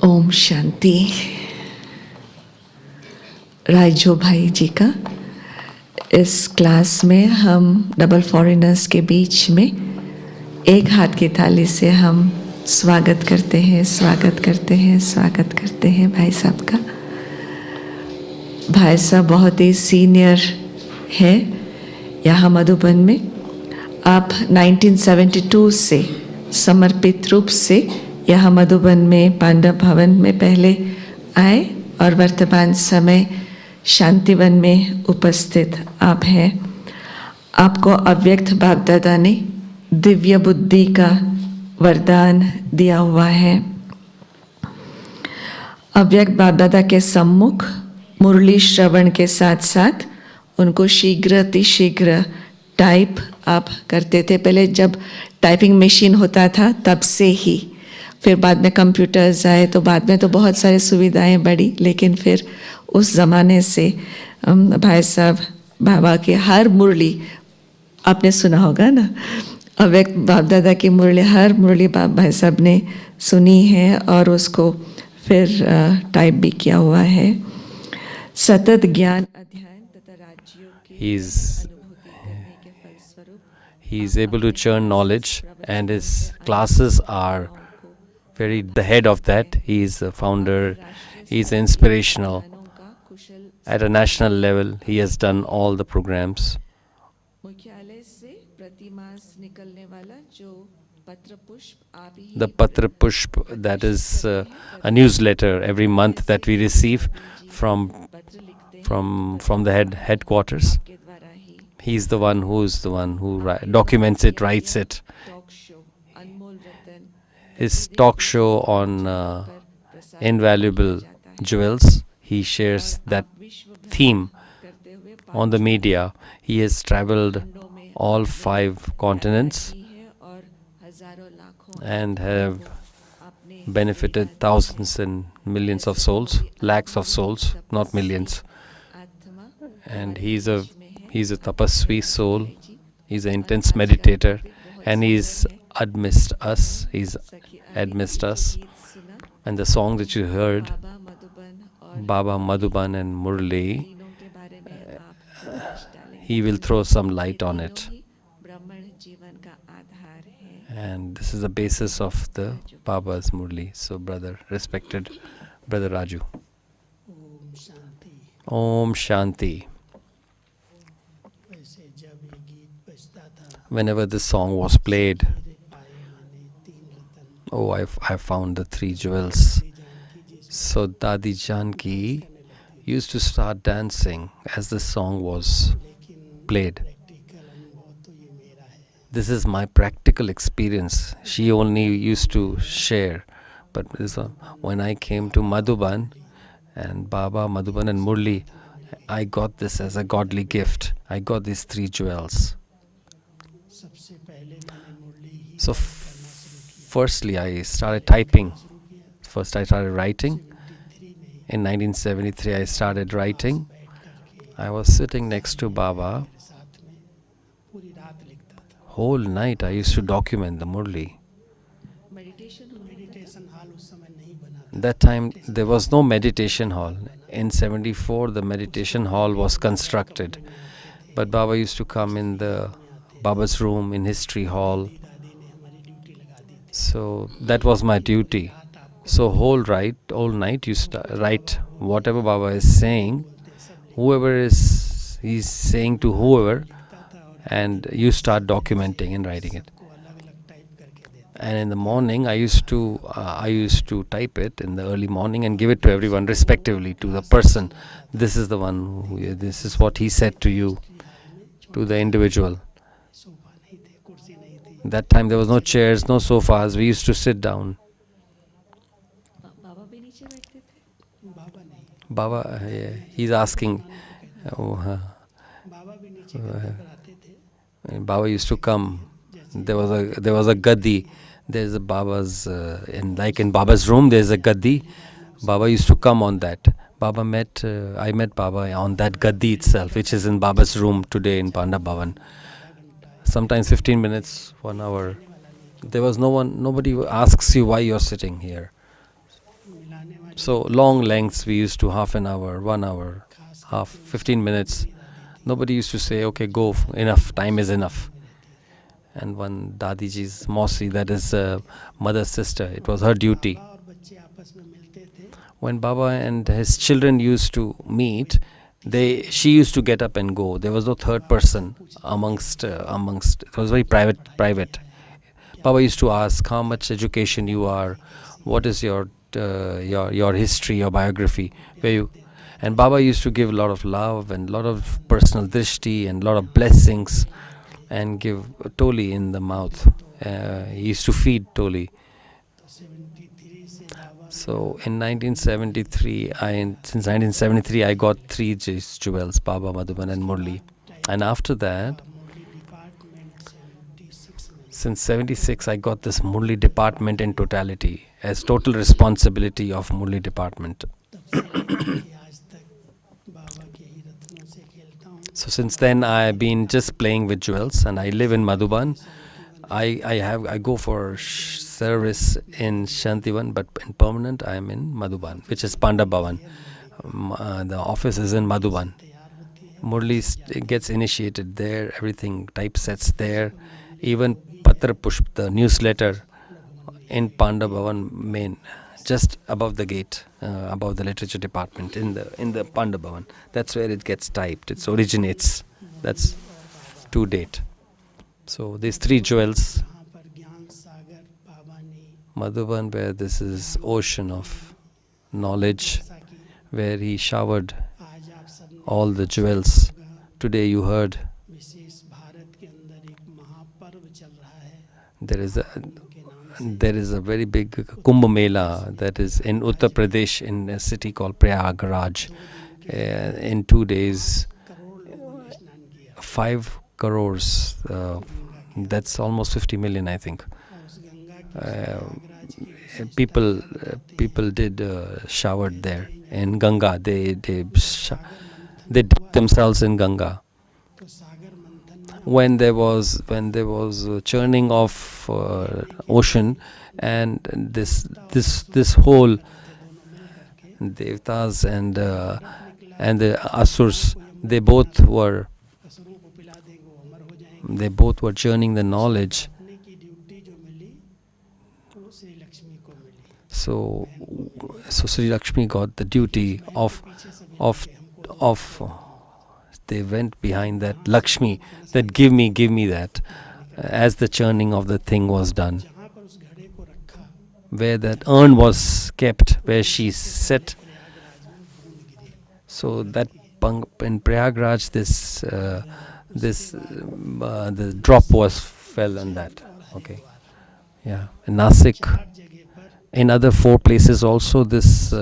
ओम शांति। राजू भाई जी का इस क्लास में हम डबल फॉरेनर्स के बीच में एक हाथ की ताली से हम स्वागत करते हैं, स्वागत करते हैं, स्वागत करते हैं भाई साहब का। भाई साहब बहुत ही सीनियर है यहाँ मधुबन में। आप 1972 से समर्पित रूप से यहाँ मधुबन में पांडव भवन में पहले आए और वर्तमान समय शांतिवन में उपस्थित आप हैं। आपको अव्यक्त बाप दादा ने दिव्य बुद्धि का वरदान दिया हुआ है। अव्यक्त बाप दादा के सम्मुख मुरली श्रवण के साथ साथ उनको शीघ्र अतिशीघ्र टाइप आप करते थे। पहले जब टाइपिंग मशीन होता था तब से ही, फिर बाद में कंप्यूटर्स आए तो बाद में तो बहुत सारी सुविधाएं बढ़ी, लेकिन फिर उस ज़माने से भाई साहब बाबा की हर मुरली आपने सुना होगा ना, अव्यक्त बाप दादा की मुरली, हर मुरली भाई साहब ने सुनी है और उसको फिर टाइप भी किया हुआ है। सतत ज्ञान अध्ययन तथा राज्यों की अनुभूति के फलस्वरूप he is able to churn knowledge, and his classes are very the head of that. He is a founder, he is inspirational. At a national level, he has done all the programs. The Patra Pushp, that is a newsletter every month that we receive from the headquarters. He's the one who documents it, writes it. His talk show on invaluable jewels, he shares that theme on the media. He has traveled all 5 continents and have benefited thousands and millions of souls, lakhs of souls, not millions. And he's a tapasvi soul. He's an intense meditator, and he's admissed us. And the song that you heard, Baba Madhuban and Murli, he will throw some light on it. And this is the basis of the Baba's Murli. So respected brother Raju. Om Shanti. Whenever this song was played, I found the 3 jewels. So Dadi Janki used to start dancing as the song was played. This is my practical experience. She only used to share. But when I came to Madhuban and Baba, Madhuban and Murli, I got this as a godly gift. I got these 3 jewels. So firstly, I started typing. First I started writing. In 1973, I started writing. I was sitting next to Baba. Whole night I used to document the Murli. That time there was no meditation hall. In 74, the meditation hall was constructed. But Baba used to come in the Baba's room in history hall. So that was my duty. So whole night you write whatever Baba is saying, he's saying to whoever, and you start documenting and writing it. And in the morning I used to type it in the early morning and give it to everyone respectively, to the person. This is the one this is what he said to you, to the individual. That time there was no chairs, no sofas. We used to sit down. Baba, he's asking. Baba used to come. There was a gaddi. There's a Baba's in Baba's room. There's a gaddi. Baba used to come on that. I met Baba on that gaddi itself, which is in Baba's room today in Panda Bhavan. Sometimes 15 minutes, 1 hour. There was nobody asks you why you're sitting here. So long lengths we used to half an hour, 1 hour, half 15 minutes. Nobody used to say, okay, go, enough, time is enough. And one Dadiji's Mausi, that is mother's sister, it was her duty. When Baba and his children used to meet, she used to get up and go. There was no third person amongst. It was very private. Baba used to ask how much education you are, what is your history, your biography, and Baba used to give a lot of love and a lot of personal drishti and a lot of blessings, and give toli in the mouth. He used to feed toli. So in 1973, since 1973, I got 3 jewels, Baba, Madhuban and Murli. And after that, since 76, I got this Murli department in totality, as total responsibility of Murli department. So since then, I've been just playing with jewels, and I live in Madhuban. I go for service in Shantivan, but in permanent I am in Madhuban, which is Panda Bhavan. The office is in Madhuban. Murli gets initiated there, everything typesets there, even Patra Pushp, the newsletter, in Panda Bhavan main, just above the gate, above the literature department in the Panda Bhavan. That's where it gets typed. It originates. That's to date. So these 3 jewels, Madhuban, where this is ocean of knowledge, where he showered all the jewels. Today you heard there is a very big Kumbh Mela that is in Uttar Pradesh, in a city called Prayagraj. In 2 days, 5 crores. That's almost 50 million, I think. People did showered there in Ganga. They dipped themselves in Ganga. When there was churning of ocean, and this whole Devtas and the Asurs, they both were churning the knowledge. So Sri Lakshmi got the duty of they went behind that Lakshmi, that give me that, as the churning of the thing was done. Where that urn was kept, where she sat. So that in Prayagraj, the drop fell on that. Okay, yeah. In Nasik, in other 4 places also, this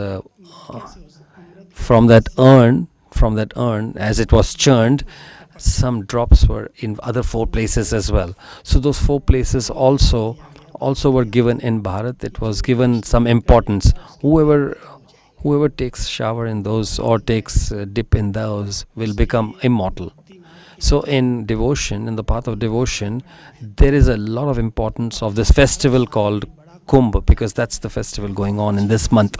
from that urn, as it was churned, some drops were in other 4 places as well. So those 4 places also were given in Bharat. It was given some importance. Whoever takes shower in those or takes dip in those will become immortal. So in devotion, in the path of devotion, there is a lot of importance of this festival called Kumbh, because that's the festival going on in this month.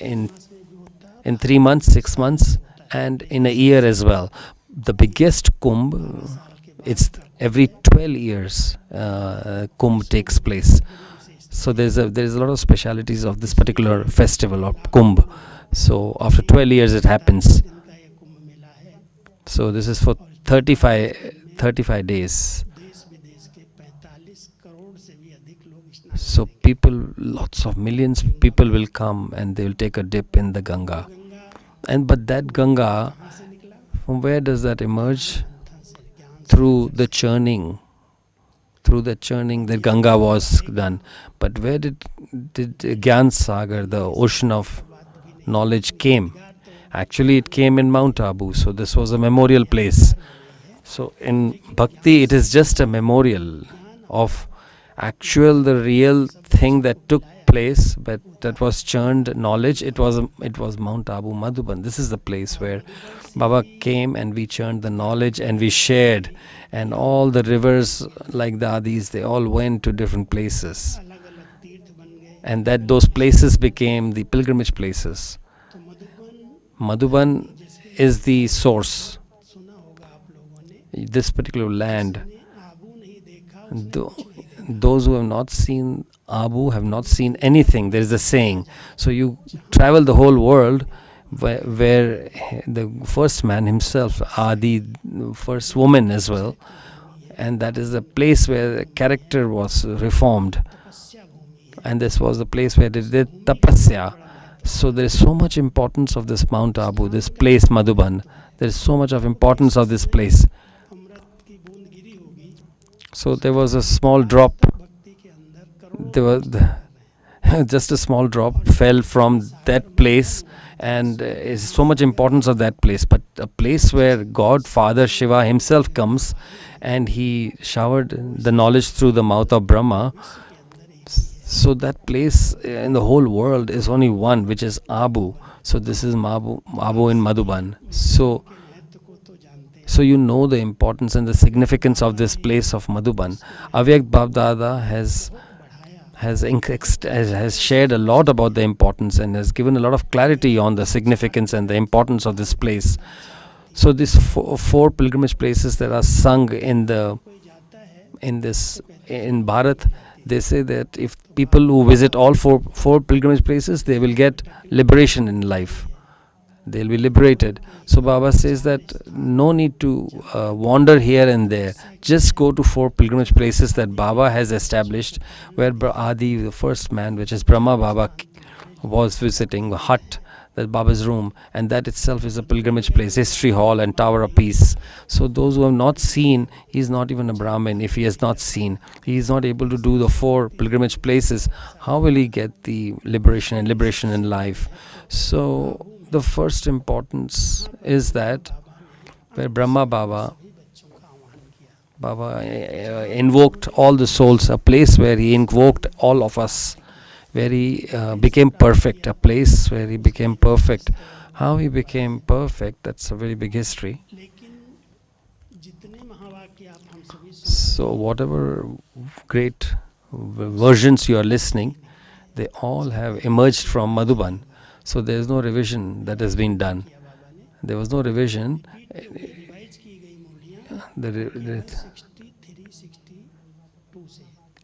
In 3 months, 6 months, and in a year as well. The biggest Kumbh, it's every 12 years Kumbh takes place. So there's a lot of specialities of this particular festival of Kumbh. So after 12 years it happens. So this is for 35 days. So lots of millions of people will come and they will take a dip in the Ganga. But that Ganga, from where does that emerge? Through the churning. Through the churning, the Ganga was done. But where did Gyan Sagar, the ocean of knowledge, came? Actually, it came in Mount Abu. So this was a memorial place. So in Bhakti, it is just a memorial of the real thing that took place, but that was churned knowledge. It was Mount Abu, Madhuban. This is the place where Baba came and we churned the knowledge and we shared. And all the rivers like the Adis, they all went to different places. and that those places became the pilgrimage places. Madhuban is the source. This particular land, those who have not seen Abu have not seen anything. There is a saying. So you travel the whole world where the first man himself, the first woman as well, and that is the place where the character was reformed, and this was the place where they did tapasya. So there is so much importance of this Mount Abu, this place Madhuban. There is so much of importance of this place. So there was a small drop. There was just a small drop fell from that place, and is so much importance of that place. But a place where God, Father Shiva himself comes, and he showered the knowledge through the mouth of Brahma. So that place in the whole world is only one, which is Abu. So this is Abu in Madhuban. So you know the importance and the significance of this place of Madhuban. Avyak Bab-Dada has shared a lot about the importance and has given a lot of clarity on the significance and the importance of this place. So these four pilgrimage places that are sung in Bharat, they say that if people who visit all four pilgrimage places, they will get liberation in life. They'll be liberated. So Baba says that no need to wander here and there. Just go to four pilgrimage places that Baba has established, where Adi, the first man, which is Brahma Baba, was visiting, a hut, that Baba's room, and that itself is a pilgrimage place, history hall and tower of peace. So those who have not seen, he is not even a Brahmin. If he has not seen, he is not able to do the four pilgrimage places. How will he get the liberation in life? So the first importance is that where Brahma Baba invoked all the souls, a place where he invoked all of us, where he became perfect, a place where he became perfect. How he became perfect, that's a very big history. So whatever great versions you are listening, they all have emerged from Madhuban. So there is no revision that has been done. There was no revision. The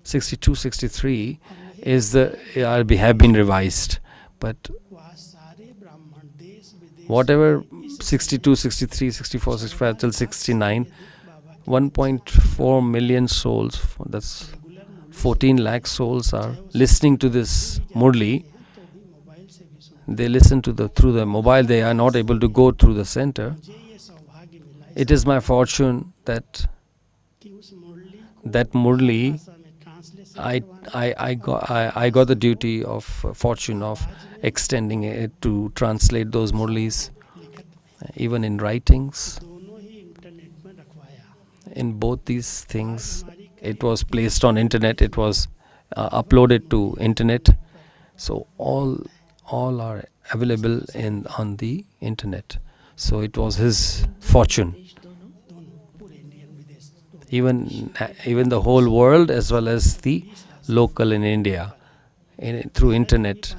62, 63 have been revised. But whatever 62, 63, 64, 65 till 69, 1.4 million souls, that's 14 lakh souls are listening to this Murli. They listen to through the mobile. They are not able to go through the center. It is my fortune that Murli, I got the duty of fortune of extending it to translate those Murlis, even in writings. In both these things, it was placed on internet. It was uploaded to internet. So all are available on the internet. So it was his fortune. Even the whole world as well as the local in India, through internet,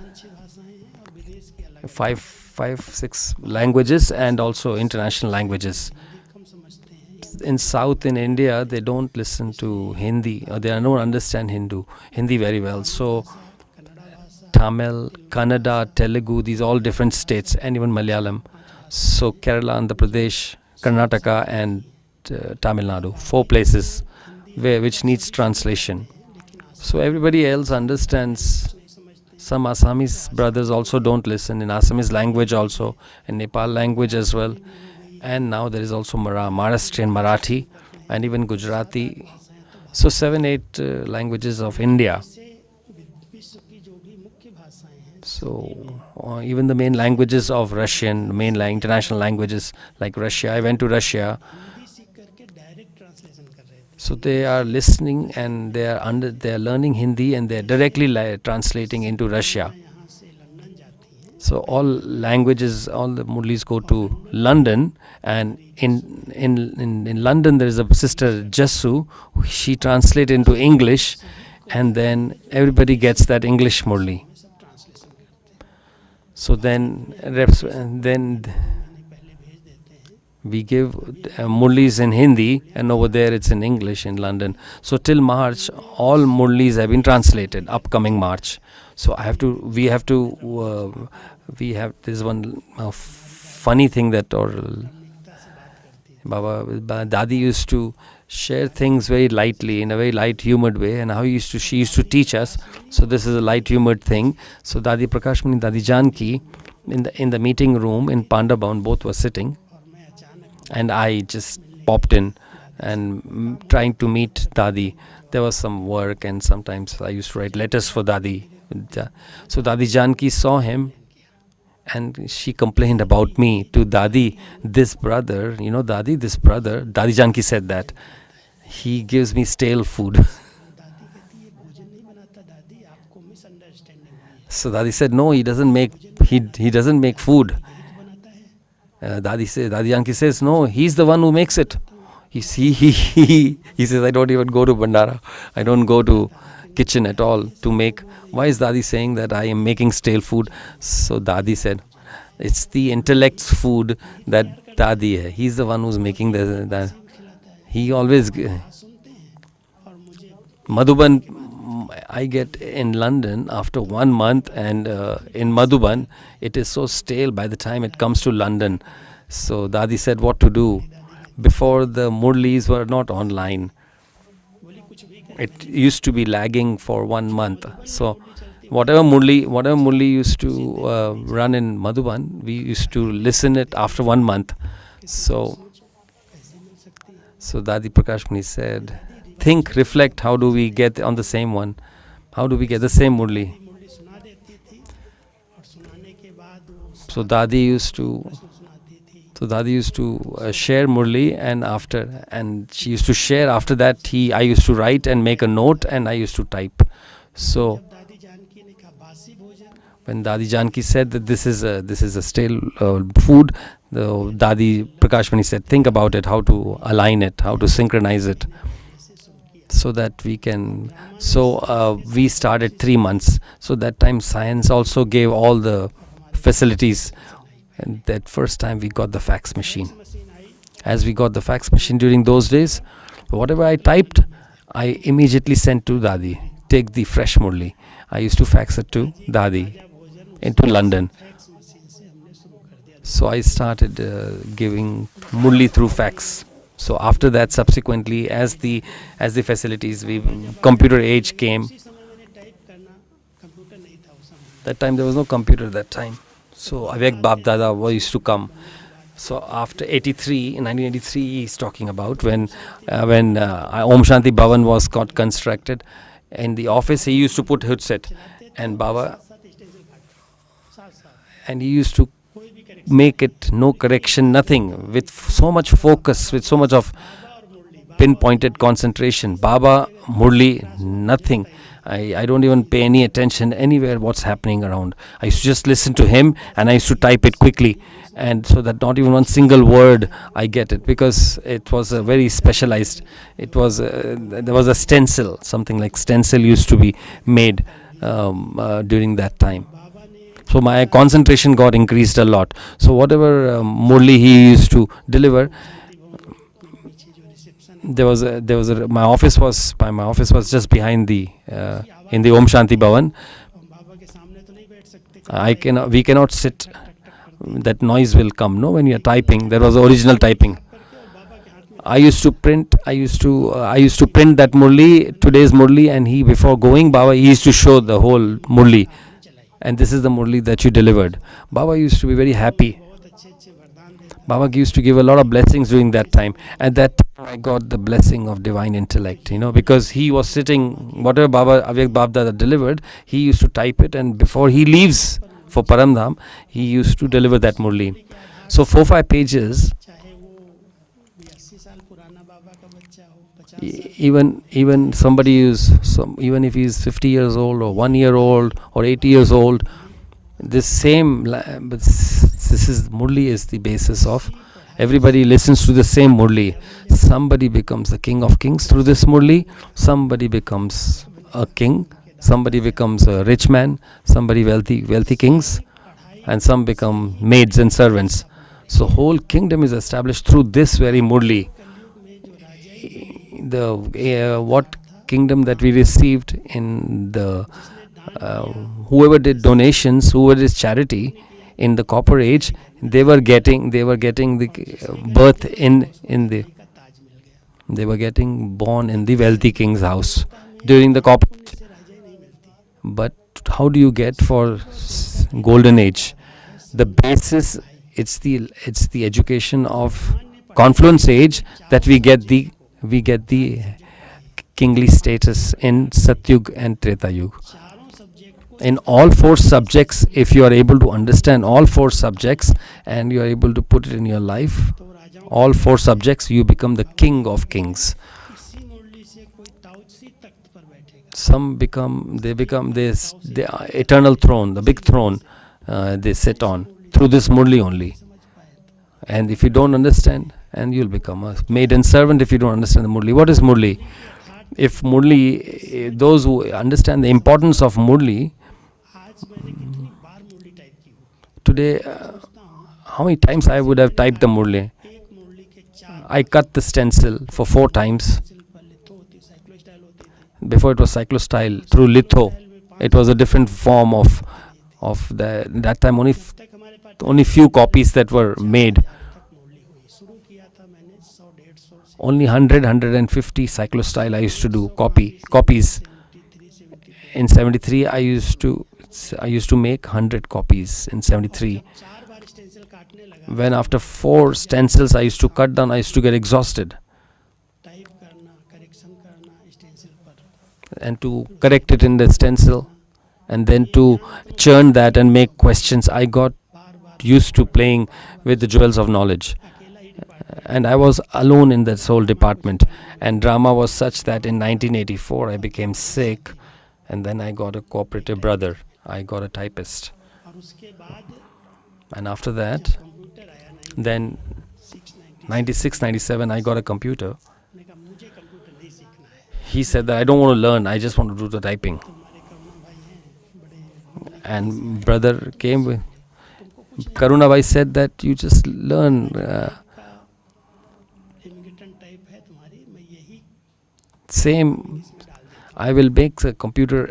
5-6 languages and also international languages. In South in India, they don't listen to Hindi, or they don't understand Hindi very well. So Tamil, Kannada, Telugu, these all different states, and even Malayalam. So Kerala, Andhra Pradesh, Karnataka and Tamil Nadu, 4 places which needs translation. So everybody else understands. Some Assamese brothers also don't listen in Assamese language also, in Nepal language as well. And now there is also Maharashtrian Marathi and even Gujarati. So 7-8 languages of India. So even the main languages of Russian, international languages like Russia. I went to Russia. So they are listening and they are learning Hindi and they are directly translating into Russia. So all languages, all the Murlis go to London, and in London there is a sister Jassu. She translates into English, and then everybody gets that English Murli. So then we give Murlis in Hindi, and over there it's in English in London. So till March, all Murlis have been translated. Upcoming March, so we have this one funny thing that Dadi used to share things very lightly, in a very light humored way, and she used to teach us. So this is a light humored thing. So Dadi Prakashmani, Dadi Janki, in the meeting room in Pandabhavan, both were sitting, and I just popped in and trying to meet Dadi. There was some work, and sometimes I used to write letters for Dadi. So Dadi Janki saw him, and she complained about me to Dadi. This brother, Dadi, Dadi Janki said that he gives me stale food. So Dadi said, no, he doesn't make food. Dadi Janki says, no, he's the one who makes it. He says, I don't even go to Bandara. I don't go to kitchen at all to make. Why is Dadi saying that I am making stale food? So Dadi said, it's the intellect's food that Dadi hai. He's the one who's making that. He always... Madhuban, I get in London after 1 month, and in Madhuban, it is so stale by the time it comes to London. So Dadi said what to do. Before, the Murlis were not online. It used to be lagging for 1 month. So whatever Murli used to run in Madhuban, we used to listen it after 1 month. So Dadi Prakashmani said, think, reflect, how do we get on the same one? How do we get the same Murli? So Dadi used to share Murli, and she used to share. After that, I used to write and make a note, and I used to type. So when Dadi Janki said that this is a stale food, the Dadi Prakashmani said, think about it, how to align it, how to synchronize it, so that we can. So we started 3 months. So that time science also gave all the facilities, and that first time we got the fax machine. As we got the fax machine during those days, whatever I typed, I immediately sent to Dadi. Take the fresh Murli. I used to fax it to Dadi into London. So I started giving Murli through fax. So after that, subsequently, as the facilities, computer age came. That time there was no computer. That time, so Avek Bab Dada used to come. So after 1983, he's talking about when Om Shanti Bhavan was got constructed. In the office, he used to put headset, and Baba, and he used to make it no correction, nothing, with so much focus, with so much of pinpointed concentration. Baba, Murli, nothing. I don't even pay any attention anywhere what's happening around. I used to just listen to him, and I used to type it quickly, and so that not even one single word I get it, because it was a very specialized. It was there was a stencil, something like stencil used to be made during that time. So my concentration got increased a lot. So whatever Murli he used to deliver, my office was just behind the in the Om Shanti Bhavan. We cannot sit. That noise will come. No, when you are typing, there was original typing. I used to print that Murli, today's Murli, and before going, Baba, he used to show the whole Murli. And this is the Murli that you delivered. Baba used to be very happy. Baba used to give a lot of blessings during that time. At that time, I got the blessing of divine intellect, because he was sitting, whatever Baba Avek Babdada delivered, he used to type it, and before he leaves for Paramdham, he used to deliver that Murli. So 4-5 pages, even somebody even if he's 50 years old or 1 year old or 80 years old, this is Murli is the basis of everybody listens to the same Murli. Somebody becomes the king of kings through this Murli. Somebody becomes a king, somebody becomes a rich man, somebody wealthy kings, and some become maids and servants. So whole kingdom is established through this very Murli. The what kingdom that we received in the whoever did donations, whoever did charity in the copper age, they were getting the birth in the they were getting born in the wealthy king's house during the copper. But how do you get for golden age? The basis, it's the education of confluence age that we get the kingly status in Satyug and Treta Yuga. In all four subjects, if you are able to understand all four subjects and you are able to put it in your life, all four subjects, you become the king of kings. Some become this the eternal throne, the big throne they sit on through this Murli only. And if you don't understand, and you'll become a maid and servant if you don't understand the Murli. What is Murli? If Murli, those who understand the importance of Murli, today, how many times I would have typed the Murli? I cut the stencil for 4 times. Before it was cyclostyle, through litho, it was a different form of that time. Only few copies that were made. Only 150 cyclostyle I used to do copies. In 73, I used to make 100 copies in 73. When after 4 stencils I used to cut down, I used to get exhausted. And to correct it in the stencil, and then to churn that and make questions, I got used to playing with the jewels of knowledge. And I was alone in this whole department. And drama was such that in 1984 I became sick, and then I got a cooperative brother. I got a typist. And after that, then 96, 97, I got a computer. He said that I don't want to learn, I just want to do the typing. And brother came with Karuna Bhai said that you just learn. Same, I will make the computer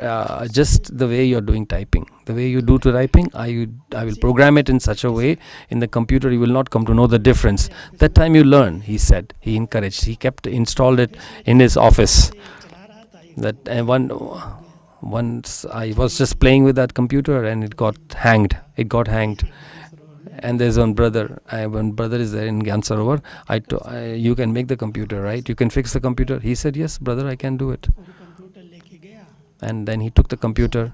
just the way you're doing typing. The way you do to typing, I will program it in such a way in the computer you will not come to know the difference. That time you learn, he said. He encouraged. He kept installed it in his office. That once I was just playing with that computer and it got hanged. And there's one brother. One brother is there in Gyan Sarovar. You can make the computer, right? You can fix the computer. He said, yes, brother, I can do it. And then he took the computer.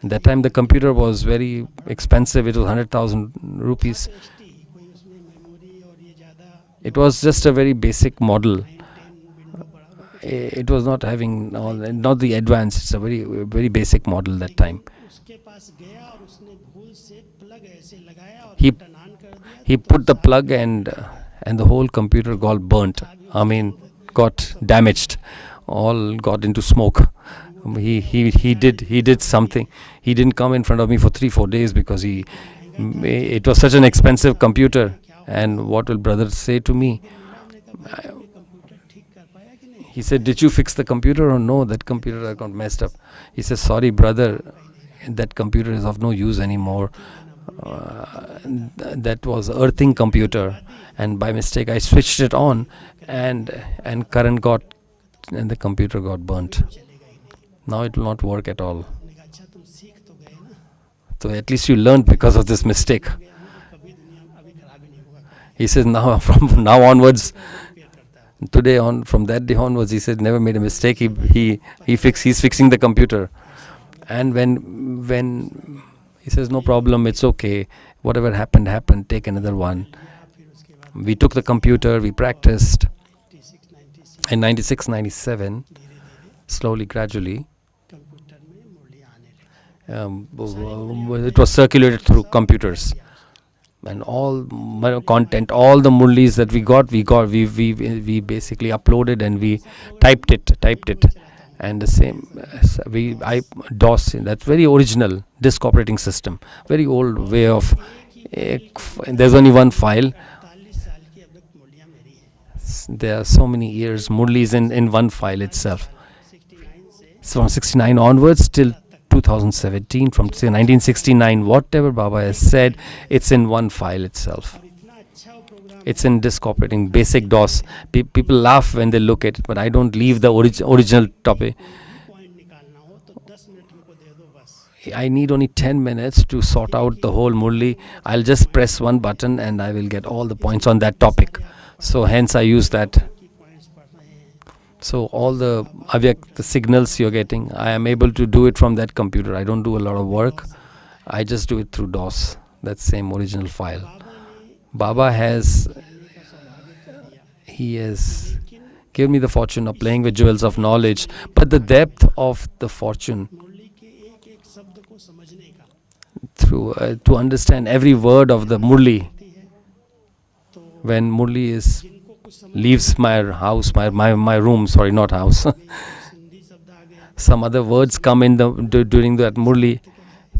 At that time the computer was very expensive. It was 100,000 rupees. It was just a very basic model. It was not having not the advanced. It's a very very basic model that time. He put the plug and the whole computer got burnt. I mean, got damaged. All got into smoke. He did something. He didn't come in front of me for 3-4 days because it was such an expensive computer. And what will brother say to me? He said, did you fix the computer or no? That computer got messed up. He says, sorry brother, that computer is of no use anymore. That was earthing computer, and by mistake I switched it on, and current got, and the computer got burnt. Now it will not work at all. So at least you learned because of this mistake. He says now from now onwards, from that day onwards, he said never made a mistake. He's fixing the computer. And when he says no problem, it's okay, whatever happened, take another one. We took the computer, we practiced. In 96, 97, slowly, gradually, it was circulated through computers. And all content, all the Murlis that we basically uploaded and we typed it. And the same, DOS, that's very original disk operating system, very old way of. There's only one file. There are so many years Murlis in one file itself. So from 69 onwards till 2017, from 1969, whatever Baba has said, it's in one file itself. It's in disk operating, basic DOS. People laugh when they look at it, but I don't leave the original topic. I need only 10 minutes to sort out the whole Murli. I'll just press one button and I will get all the points on that topic. So hence I use that. So all the the signals you're getting, I am able to do it from that computer. I don't do a lot of work. I just do it through DOS, that same original file. Baba has given me the fortune of playing with jewels of knowledge, but the depth of the fortune through to understand every word of the Murli. When Murli leaves my house, my room, sorry, not house. Some other words come in during that Murli.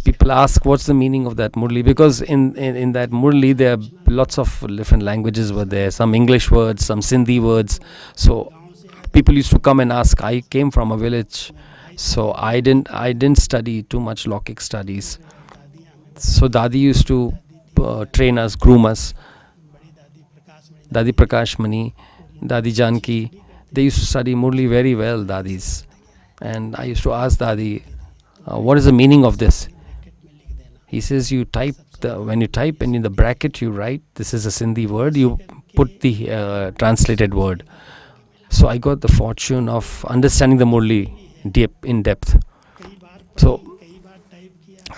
People ask what's the meaning of that Murli, because in that Murli there are lots of different languages were there, some English words, some Sindhi words. So people used to come and ask. I came from a village, so I didn't study too much Lokik studies. So Dadi used to train us, groom us. Dadi Prakashmani, Dadi Janki, they used to study Murli very well, Dadis. And I used to ask Dadi, what is the meaning of this? He says, when you type and in the bracket you write, this is a Sindhi word, you put the translated word. So I got the fortune of understanding the Murli in depth. So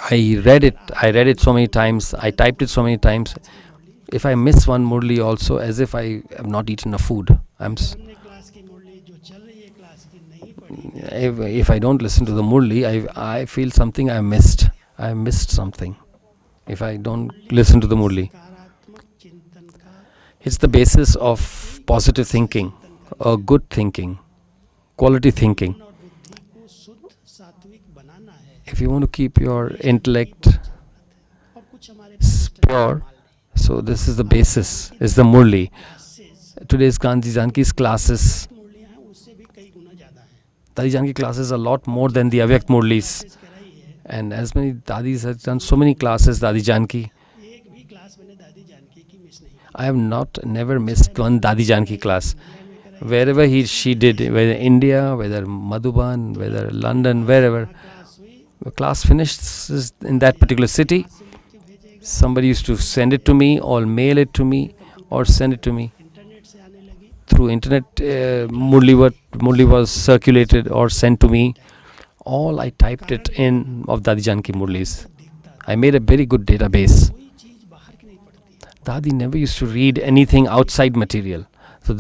I read it so many times, I typed it so many times. If I miss one Murli also, as if I have not eaten a food. If I don't listen to the Murli, I feel something I missed. I missed something if I don't listen to the Murli. It's the basis of positive thinking, good thinking, quality thinking. If you want to keep your intellect pure, so this is the basis, is the Murli. Today's Gandhi Janki's classes, Dadi Janki classes are a lot more than the Avyakt Murlis. And as many Dadis have done so many classes, Dadi Janki. I have never missed one Dadi Janki class. Wherever she did, whether India, whether Madhuban, whether London, wherever, the class finished in that particular city. Somebody used to send it to me, or mail it to me, or send it to me. Through internet, Murli was circulated or sent to me. All I typed it in of Dadi Janki Murlis. I made a very good database. Dadi never used to read anything outside material. So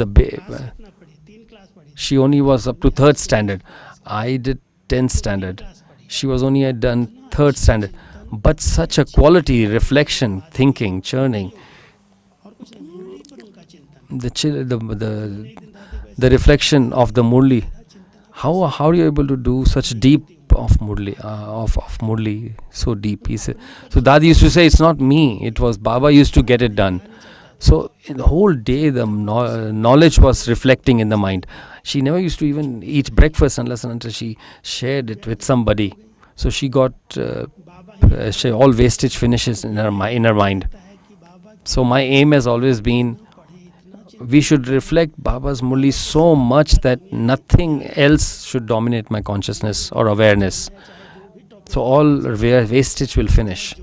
she only was up to 3rd standard. I did 10th standard. She was only had done 3rd standard. But such a quality, reflection, thinking, churning, the reflection of the Murli. How are you able to do such deep of Murli, of Murli, so deep? He said. So Dadi used to say, it's not me, it was Baba used to get it done. So in the whole day, the knowledge was reflecting in the mind. She never used to even eat breakfast unless and until she shared it with somebody. So she got all wastage finishes in her mind. So my aim has always been, we should reflect Baba's Murli so much that nothing else should dominate my consciousness or awareness. So all wastage will finish.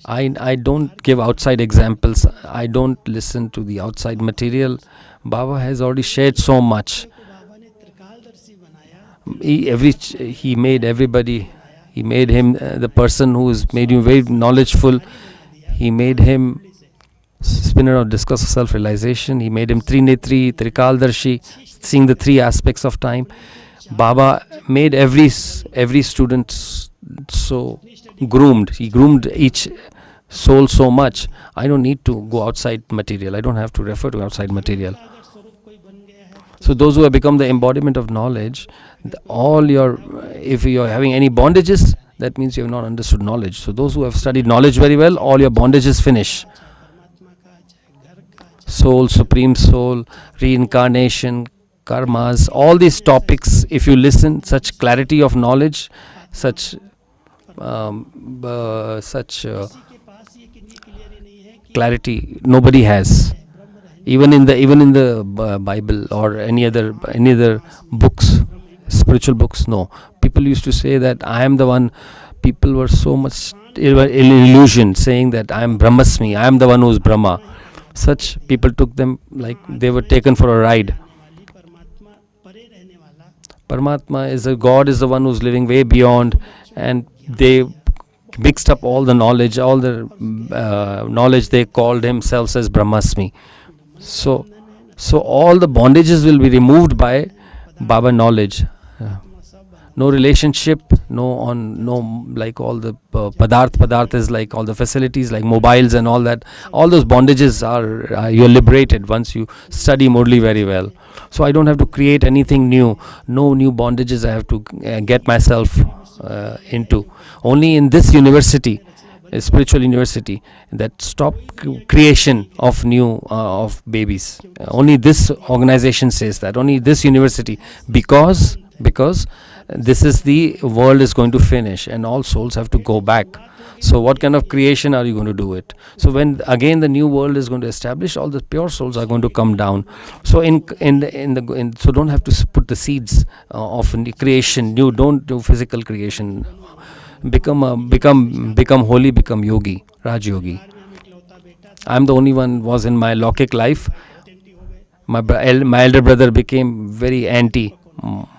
I don't give outside examples. I don't listen to the outside material. Baba has already shared so much. He made everybody. He made him the person who's made you very knowledgeful. He made him spinner of discourse of self-realization. He made him Trinetri, Trikaldarshi, seeing the 3 aspects of time. Baba made every student so groomed. He groomed each soul so much. I don't need to go outside material. I don't have to refer to outside material. So those who have become the embodiment of knowledge, all your, if you are having any bondages, that means you have not understood knowledge. So those who have studied knowledge very well, all your bondages finish. Soul, supreme soul, reincarnation, karmas, all these topics, if you listen, such clarity of knowledge, such clarity nobody has. Even in the Bible or any other books, spiritual books, no. People used to say that I am the one. People were so much in illusion, saying that I am Brahmasmi, I am the one who is Brahma. Such people took them like they were taken for a ride. Paramatma is a God, is the one who's living way beyond, and they mixed up all the knowledge, all the knowledge. They called themselves as Brahmasmi. So all the bondages will be removed by Baba knowledge. No relationship, no like all the padarth is like all the facilities like mobiles and all that. All those bondages are you're liberated once you study Murli very well. So I don't have to create anything new. No new bondages I have to get myself into. Only in this university, a spiritual university, that stop creation of new of babies. Only this organization says that. Only this university, because this is the world is going to finish and all souls have to go back. So what kind of creation are you going to do it? So when again the new world is going to establish, all the pure souls are going to come down. So so don't have to put the seeds of creation. You don't do physical creation. Become holy, become yogi, Raj Yogi. I'm the only one was in my Lokik life. My elder brother became very anti.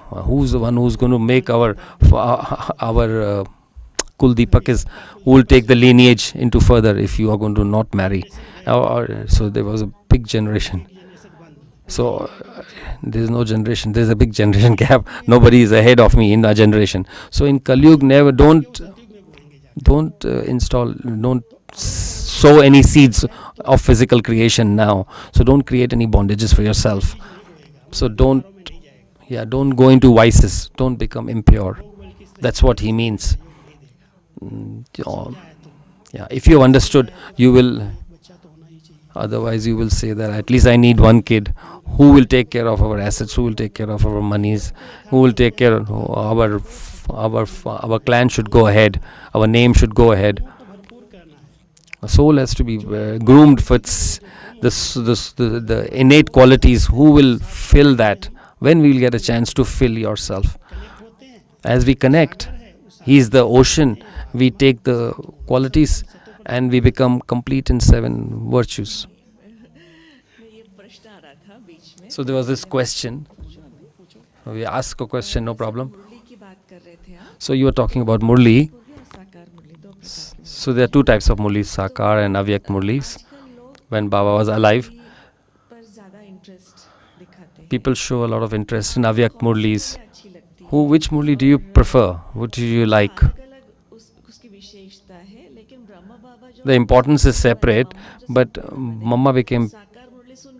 Who's the one who's going to make our Kuldeepak is who will take the lineage into further if you are going to not marry. So there was a big generation. So there's no generation. There's a big generation gap. Nobody is ahead of me in our generation. So in Kali Yuga, never don't sow any seeds of physical creation now. So don't create any bondages for yourself. So don't go into vices. Don't become impure. That's what he means. If you understood, you will. Otherwise, you will say that at least I need one kid. Who will take care of our assets? Who will take care of our monies? Who will take care of our clan should go ahead. Our name should go ahead. A soul has to be groomed for the innate qualities. Who will fill that? When we will get a chance to fill yourself? As we connect, he is the ocean. We take the qualities and we become complete in 7 virtues. So there was this question. We ask a question, no problem. So you were talking about Murli. So there are 2 types of Murlis, Sakar and Avyak Murlis. When Baba was alive, people show a lot of interest in Avyak Murlis. Which Murli do you prefer? What do you like? The importance is separate, but Mama became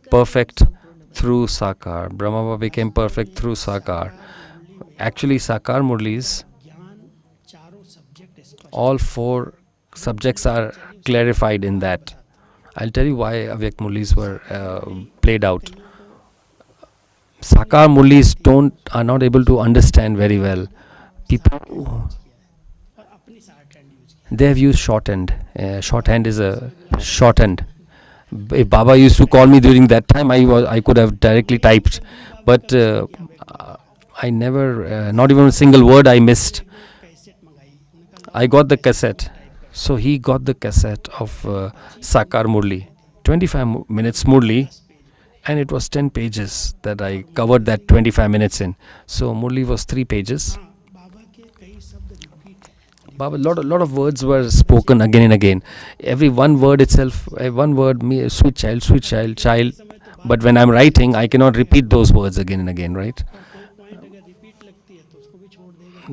perfect through Sakar. Brahma Baba became perfect through Sakar. Actually, Sakar Murlis, all 4 subjects are clarified in that. I'll tell you why Avyak Murlis were played out. Sakar Murlis are not able to understand very well. People, they have used shorthand. Shorthand is a shorthand. If Baba used to call me during that time, I could have directly typed, but I never, not even a single word I missed. I got the cassette. So he got the cassette of Sakar Murli, 25 minutes Murli, and it was 10 pages that I covered that 25 minutes in. So Murli was 3 pages. Baba, lot of words were spoken again and again. Every one word itself, one word, me, sweet child. But when I'm writing, I cannot repeat those words again and again, right?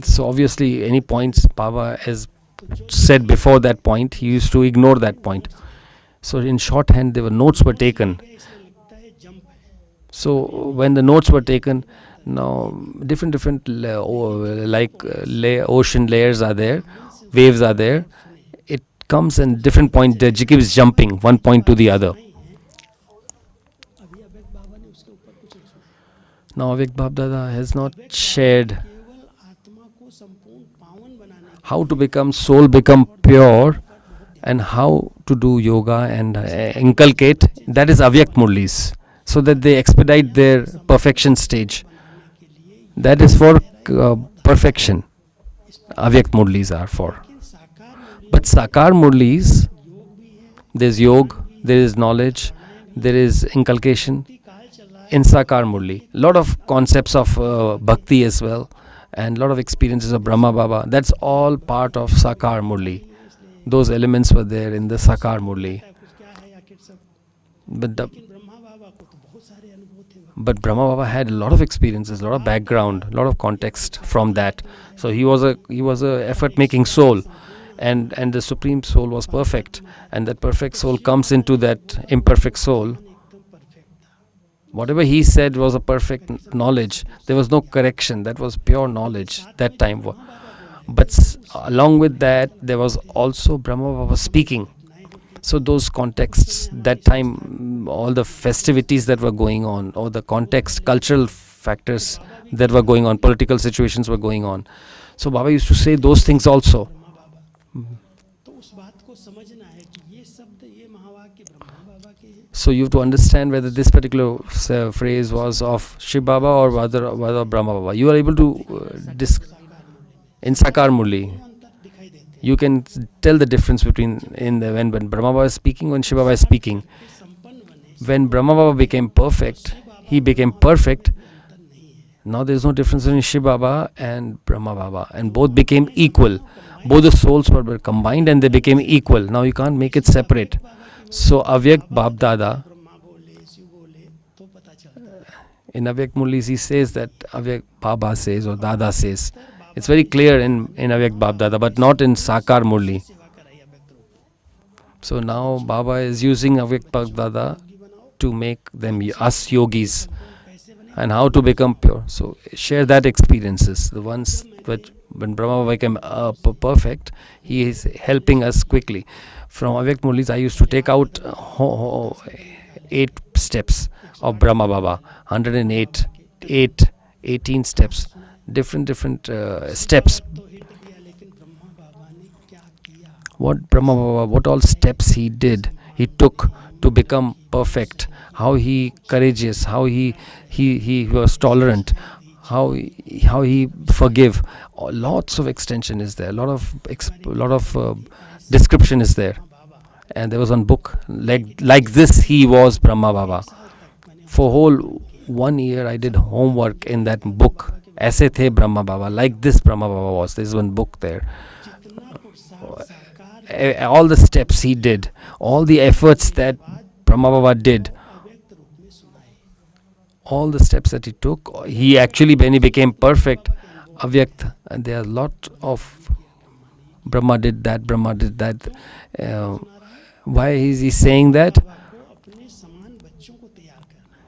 So obviously, any points Baba has said before that point, he used to ignore that point. So in shorthand, notes were taken. So when the notes were taken, now different ocean layers are there, waves are there. It comes in different point. The keeps jumping one point to the other. Now Avik Bab Dada has not shared how to become soul, become pure, and how to do yoga and inculcate. That is Avyak Murlis, so that they expedite their perfection stage. That is for perfection. Avyak Murlis are for. But Sakar Murlis, there is yoga, there is knowledge, there is inculcation in Sakar Murli. Lot of concepts of bhakti as well, and lot of experiences of Brahma Baba. That's all part of Sakar Murli. Those elements were there in the Sakar Murli. But Brahma Baba had a lot of experiences, a lot of background, a lot of context from that. So he was a effort making soul, and the Supreme Soul was perfect, and that perfect soul comes into that imperfect soul. Whatever he said was a perfect knowledge. There was no correction. That was pure knowledge that time. But along with that, there was also Brahma Baba speaking. So those contexts, that time, all the festivities that were going on, or the context, cultural factors that were going on, political situations were going on. So Baba used to say those things also. So you have to understand whether this particular phrase was of Shiv Baba or whether of Brahma Baba. You are able to in Sakar Murli, you can tell the difference between when Brahma Baba is speaking, when Shiv Baba is speaking. When Brahma Baba became perfect, he became perfect. Now there is no difference between Shiv Baba and Brahma Baba, and both became equal. Both the souls were combined and they became equal. Now you can't make it separate. So Avyak Bab Dada, in Avyak Murlis he says that Avyak Baba says or Dada says. It's very clear in Avyak Bab Dada, but not in Sakar Murli. So now Baba is using Avyak Bab Dada to make them us yogis, and how to become pure. So share that experiences. The ones which when Brahma became perfect, he is helping us quickly. From Avyak Murlis, I used to take out 8 steps of Brahma Baba, 108, 18 steps, different steps. What Brahma Baba, what all steps he did, he took to become perfect. How he courageous, how he was tolerant, how he forgive. Lots of extension is there. Lot of description is there. And there was one book like this. He was Brahma Baba. For whole 1 year, I did homework in that book. Aise the Brahma Baba. Like this Brahma Baba was. There is one book there. All the steps he did, all the efforts that Brahma Baba did, all the steps that he took, he actually, when he became perfect, Avyakt, and there are a lot of Brahma did that, Brahma did that. Why is he saying that?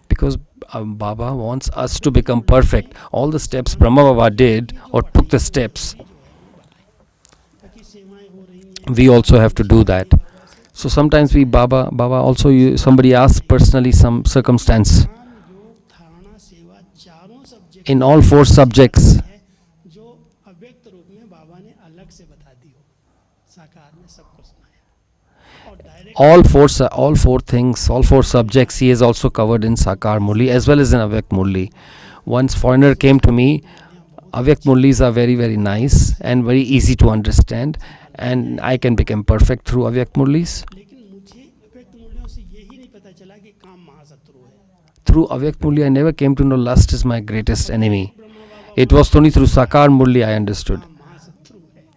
Because Baba wants us to become perfect. All the steps Brahma Baba did or took the steps, we also have to do that. So sometimes Baba also, somebody asks personally some circumstance. In all 4 subjects, all four things, all 4 subjects he has also covered in Sakar Murli as well as in Avyak Murli. Once foreigner came to me, Avyak Murlis are very, very nice and very easy to understand, and I can become perfect through Avyak Murlis. Through Avyak Murli, I never came to know lust is my greatest enemy. It was only through Sakar Murli I understood.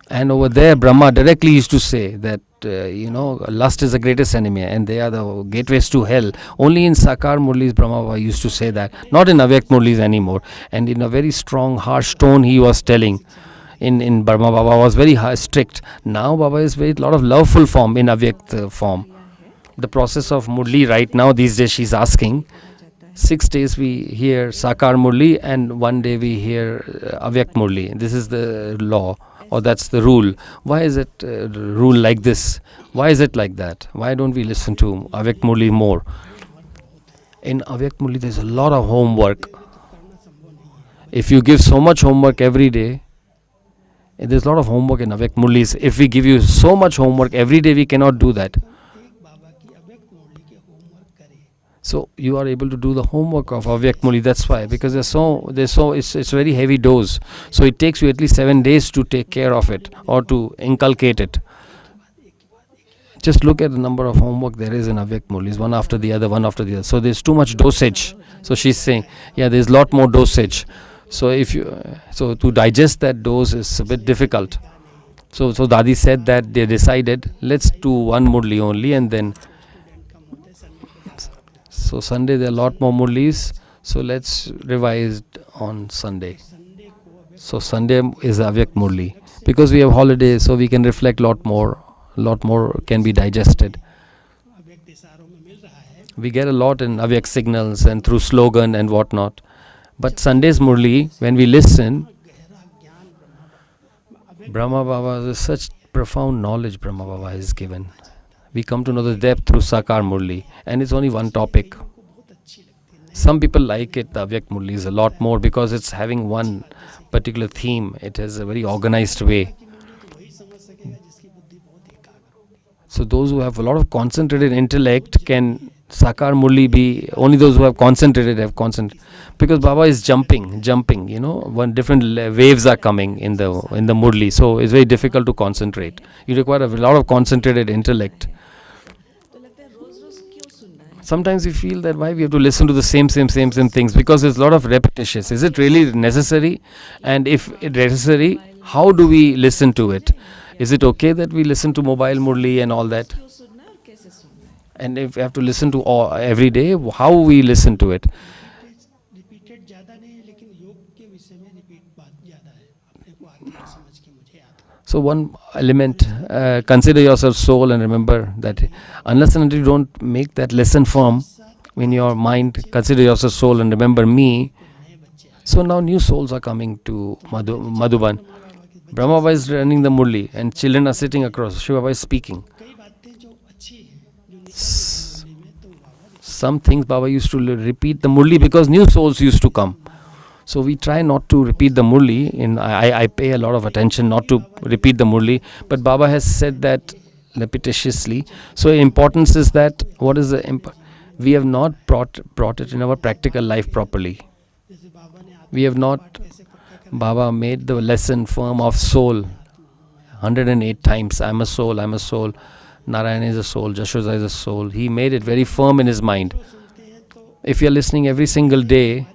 And over there, Brahma directly used to say that, lust is the greatest enemy and they are the gateways to hell. Only in Sakar Murlis, Brahma used to say that, not in Avyak Murlis anymore. And in a very strong, harsh tone, he was telling. In Brahma Baba was very strict. Now Baba is very lot of loveful form in Avyak form. The process of Murli right now, these days, she's asking 6 days we hear Sakar Murli and 1 day we hear Avyak Murli. This is the law, or that's the rule. Why is it rule like this? Why is it like that? Why don't we listen to Avyak Murli more? In Avyak Murli there's a lot of homework. If you give so much homework every day, there's a lot of homework in Avyak Murlis. If we give you so much homework every day, we cannot do that. So you are able to do the homework of Avyak Murli. That's why, because it's very heavy dose. So it takes you at least 7 days to take care of it or to inculcate it. Just look at the number of homework there is in Avyak Murlis, one after the other, one after the other. So there's too much dosage. So she's saying, yeah, there's a lot more dosage. So so to digest that dose is a bit difficult. So Dadi said that they decided, let's do one Murli only, and then so Sunday there are a lot more Murlis. So let's revise on Sunday. So Sunday is Avyak Murli. Because we have holidays, so we can reflect lot more can be digested. We get a lot in Avyak signals and through slogan and whatnot. But Sunday's Murli, when we listen, Brahma Baba is such profound knowledge Brahma Baba is given. We come to know the depth through Sakar Murli, and it's only one topic. Some people like it, the Avyak Murli is a lot more because it's having one particular theme. It has a very organized way. So those who have a lot of concentrated intellect can Sakar Murli be, only those who have concentrated because Baba is jumping, one different waves are coming in the Murli, so it's very difficult to concentrate. You require a lot of concentrated intellect. Sometimes we feel that why we have to listen to the same things, because there's a lot of repetitions. Is it really necessary? And if it's necessary, how do we listen to it? Is it okay that we listen to mobile Murli and all that? And if we have to listen to every day, how we listen to it? So one element, consider yourself soul and remember that unless and until you don't make that lesson firm in your mind, consider yourself soul and remember me. So now new souls are coming to Madhuban. Brahma Baba is running the Murli and children are sitting across. Shiva Baba is speaking. Some things Baba used to repeat the Murli because new souls used to come. So we try not to repeat the Murli. I pay a lot of attention not to repeat the Murli. But Baba has said that repetitiously. So importance is that we have not brought it in our practical life properly. We have not. Baba made the lesson firm of soul 108 times. I'm a soul, I'm a soul. Narayana is a soul, Jashoda is a soul. He made it very firm in his mind. If you're listening every single day,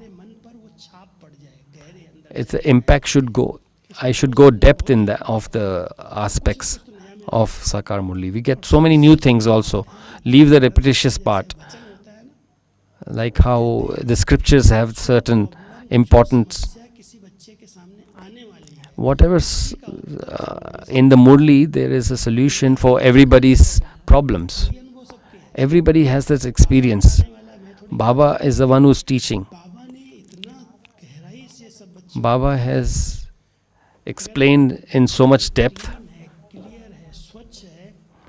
its impact should go. I should go depth in of the aspects of Sakar Murli. We get so many new things also. Leave the repetitious part. Like how the scriptures have certain importance. Whatever's in the Murli, there is a solution for everybody's problems. Everybody has this experience. Baba is the one who's teaching. Baba has explained in so much depth.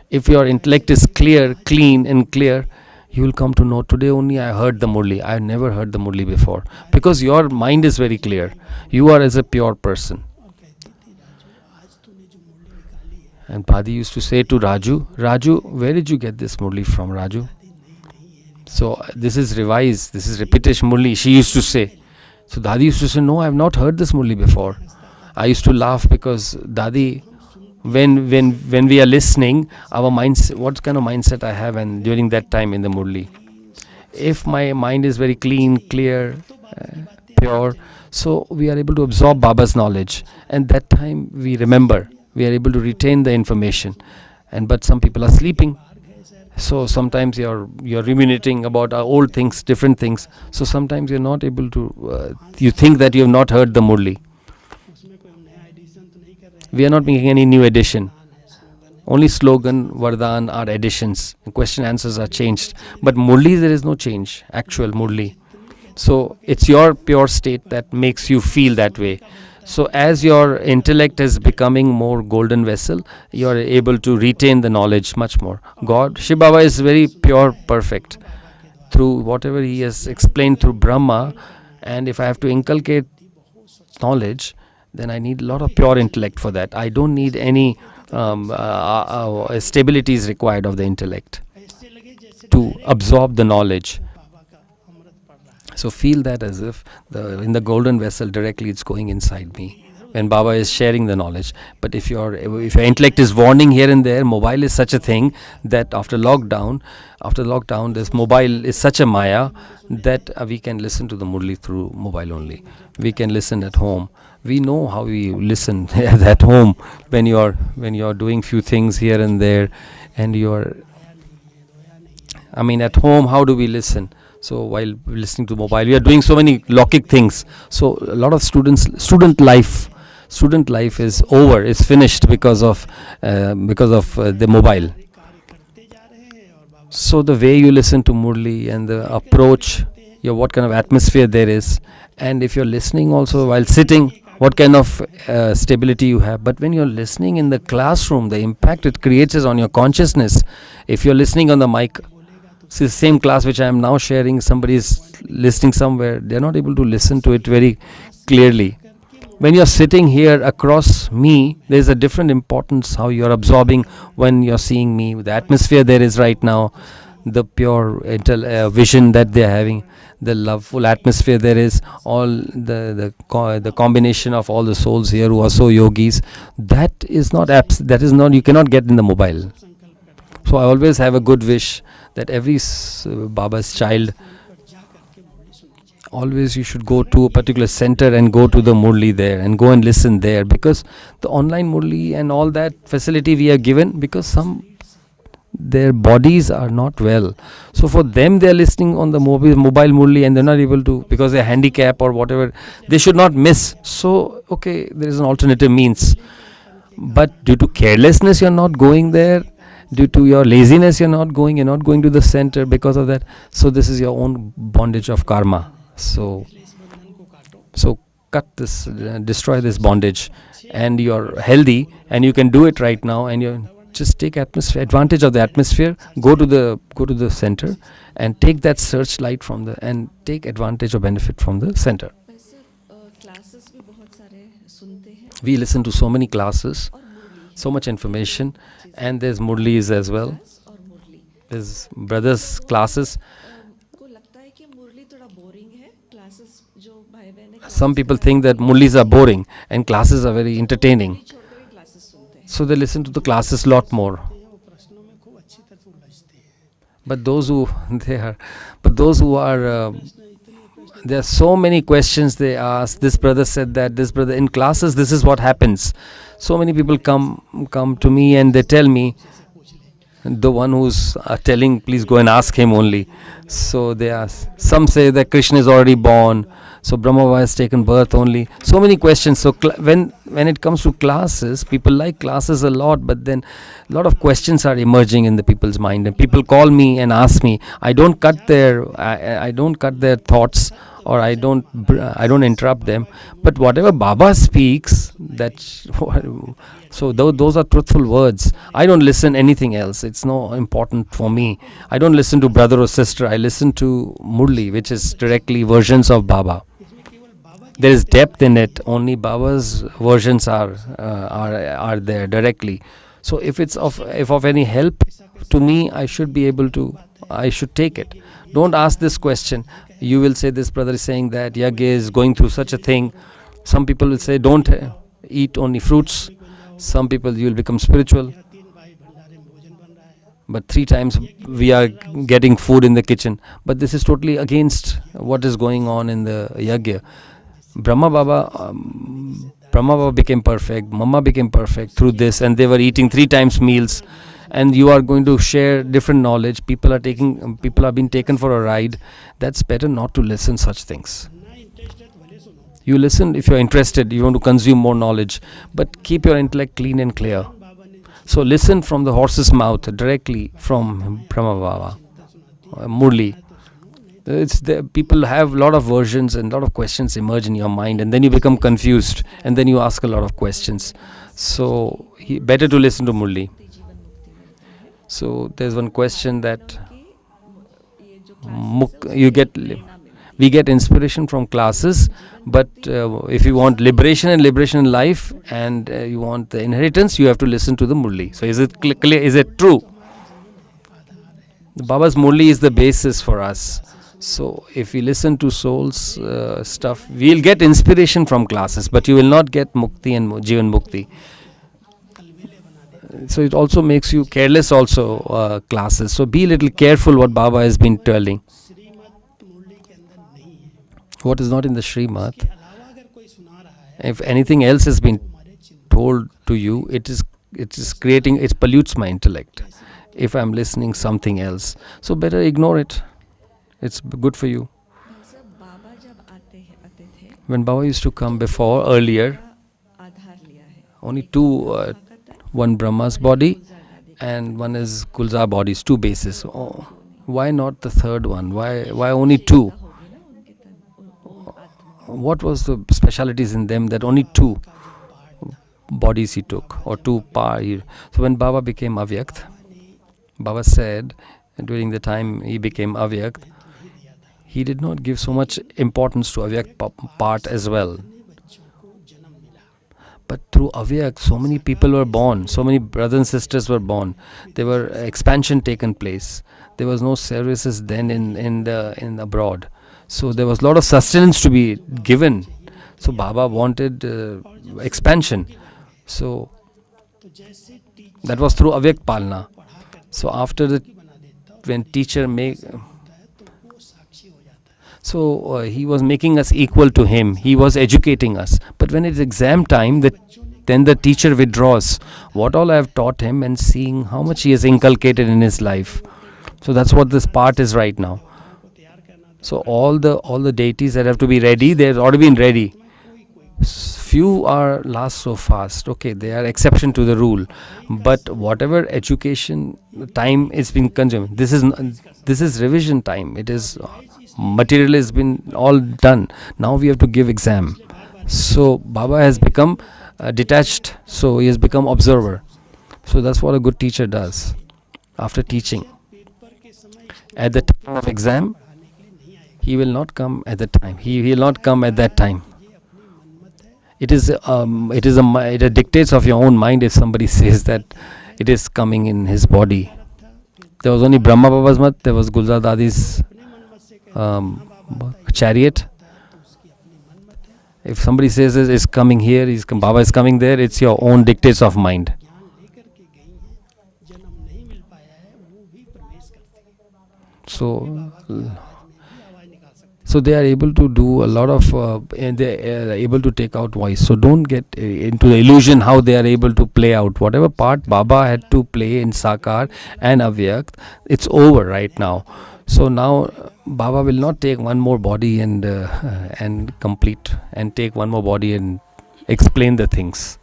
If your intellect is clear, clean and clear, you will come to know, today only I heard the Murli. I have never heard the Murli before. Because your mind is very clear. You are as a pure person. And Badi used to say to Raju, where did you get this Murli from, Raju? So this is revised, this is repetition Murli, she used to say. So Dadi used to say, no, I have not heard this Murli before. I used to laugh because Dadi, when we are listening, our minds, what kind of mindset I have and during that time in the Murli. If my mind is very clean, clear, pure, so we are able to absorb Baba's knowledge. And that time we remember. We are able to retain the information, but some people are sleeping. So sometimes you're ruminating about old things, different things. So sometimes you're not able to. You think that you have not heard the Murli. We are not making any new addition. Only slogan, Vardhan are additions. Question answers are changed. But Murli, there is no change. Actual Murli. So it's your pure state that makes you feel that way. So as your intellect is becoming more golden vessel, you are able to retain the knowledge much more. God, Shiv Baba is very pure, perfect through whatever he has explained through Brahma. And if I have to inculcate knowledge, then I need a lot of pure intellect for that. I don't need any stability is required of the intellect to absorb the knowledge. So feel that as if in the golden vessel directly it's going inside me when Baba is sharing the knowledge. But if your intellect is wandering here and there, mobile is such a thing that after lockdown, this mobile is such a maya that we can listen to the Murli through mobile only. We can listen at home. We know how we listen at home when you are doing few things here and there, and at home, how do we listen? So while listening to mobile, we are doing so many lockic things. So a lot of student life is over, is finished because of the mobile. So the way you listen to Murli and the approach, what kind of atmosphere there is, and if you're listening also while sitting, what kind of stability you have. But when you're listening in the classroom, the impact it creates is on your consciousness. If you're listening on the mic, see the same class which I am now sharing, somebody is listening somewhere, they're not able to listen to it very clearly. When you're sitting here across me, there's a different importance how you're absorbing when you're seeing me, the atmosphere there is right now, the pure vision that they're having, the loveful atmosphere there is, all the combination of all the souls here who are so yogis, that is not you cannot get in the mobile. So I always have a good wish that every Baba's child, always you should go to a particular center and go to the Murli there and go and listen there, because the online Murli and all that facility we are given, because their bodies are not well. So for them, they are listening on the mobile Murli and they're not able to, because they're handicapped or whatever, they should not miss. So, okay, there is an alternative means. But due to carelessness, you're not going there. Due to your laziness, you're not going to the center because of that. So this is your own bondage of karma. So cut this, destroy this bondage, and you're healthy, and you can do it right now, and you just take advantage of the atmosphere. Go to the center and take that searchlight and take advantage or benefit from the center. We listen to so many classes, so much information, and there's Murlis as well. There's brothers' classes. Some people think that Murlis are boring and classes are very entertaining. So they listen to the classes a lot more. But those who are, there are so many questions they ask. This brother said that, this brother, in classes, this is what happens. So many people come to me and they tell me, the one who's telling, please go and ask him only. So they ask. Some say that Krishna is already born, so Brahma has taken birth only. So many questions. So when it comes to classes, people like classes a lot, but then a lot of questions are emerging in the people's mind, and people call me and ask me. I don't cut their thoughts, or I don't interrupt them. But whatever Baba speaks, so those are truthful words. I don't listen anything else. It's no important for me. I don't listen to brother or sister. I listen to Murli, which is directly versions of Baba. There is depth in it. Only Baba's versions are there directly. So if of any help to me, I should take it. Don't ask this question. You will say, this brother is saying that Yagya is going through such a thing. Some people will say, don't eat only fruits. Some people, you will become spiritual. But 3 times we are getting food in the kitchen. But this is totally against what is going on in the Yagya. Brahma Baba became perfect. Mama became perfect through this, and they were eating 3 times meals. And you are going to share different knowledge. People are being taken for a ride. That's better not to listen such things. You listen if you're interested, you want to consume more knowledge, but keep your intellect clean and clear. So listen from the horse's mouth, directly from Brahma Baba, Murli. It's the people have a lot of versions and a lot of questions emerge in your mind, and then you become confused, and then you ask a lot of questions. So better to listen to Murli. So there's one question that we get inspiration from classes, but if you want liberation in life, and you want the inheritance, you have to listen to the Murli. So is it clear? Is it true? The Baba's Murli is the basis for us. So if we listen to soul's stuff, we'll get inspiration from classes, but you will not get mukti and jivan mukti. So it also makes you careless also, classes. So be a little careful what Baba has been telling. What is not in the Srimad, if anything else has been told to you, it is creating, it pollutes my intellect. If I'm listening something else, so better ignore it. It's good for you. When Baba used to come before, earlier, only two, one Brahma's body and one is Gulzar body's, two bases. Oh, why not the third one? Why only two? What was the specialities in them that only two bodies he took, or two par? So when Baba became Avyakt, Baba said during the time he became Avyakt, he did not give so much importance to Avyakt part as well. But through Avyakt, so many people were born, so many brothers and sisters were born. There were expansion taken place. There was no services then in abroad. So there was a lot of sustenance to be given. So Baba wanted expansion. So that was through Avyakt Palna. So after when teacher he was making us equal to him. He was educating us. But when it's exam time, then the teacher withdraws what all I have taught him and seeing how much he has inculcated in his life. So that's what this part is right now. So all the deities that have to be ready, they've already been ready. Few are last so fast. Okay, they are exception to the rule. But whatever education time is being consumed, this is revision time. It is material has been all done. Now we have to give exam. So Baba has become detached. So he has become observer. So that's what a good teacher does after teaching. At the time of exam, he will not come at the time. He will not come at that time. It dictates of your own mind if somebody says that it is coming in his body. There was only Brahma Baba's mat, there was Gulzar Dadi's chariot. If somebody says it's coming here, Baba is coming there, it's your own dictates of mind. So they are able to do a lot of, and they are able to take out voice. So don't get into the illusion how they are able to play out. Whatever part Baba had to play in Sakar and Avyakt, it's over right now. So now Baba will not take one more body and complete, and take one more body and explain the things.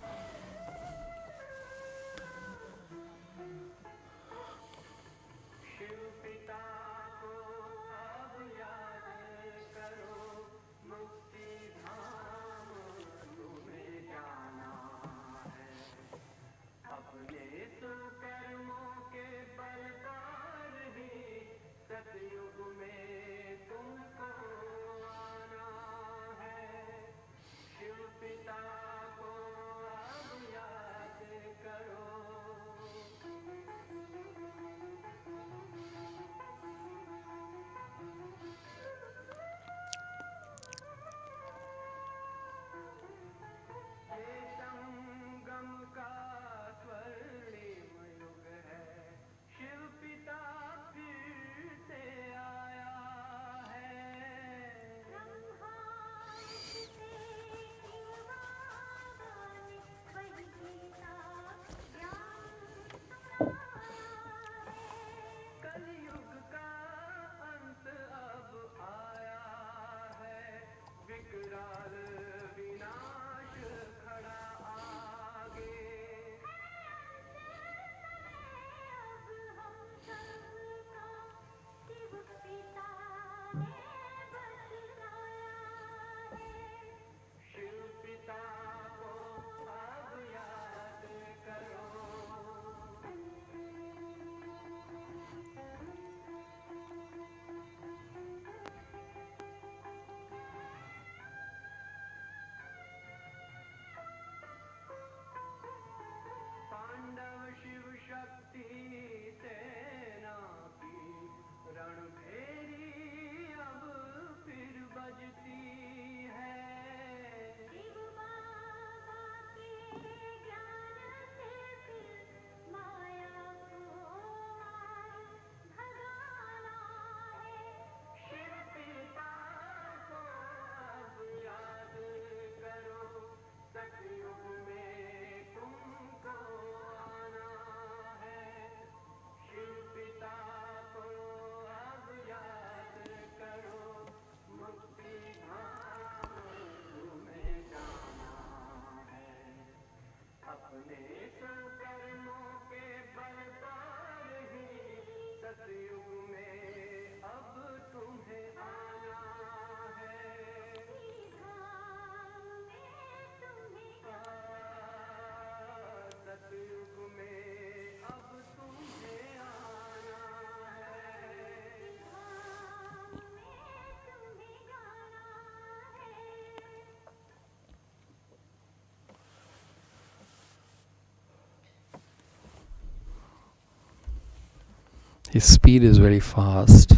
His speed is very fast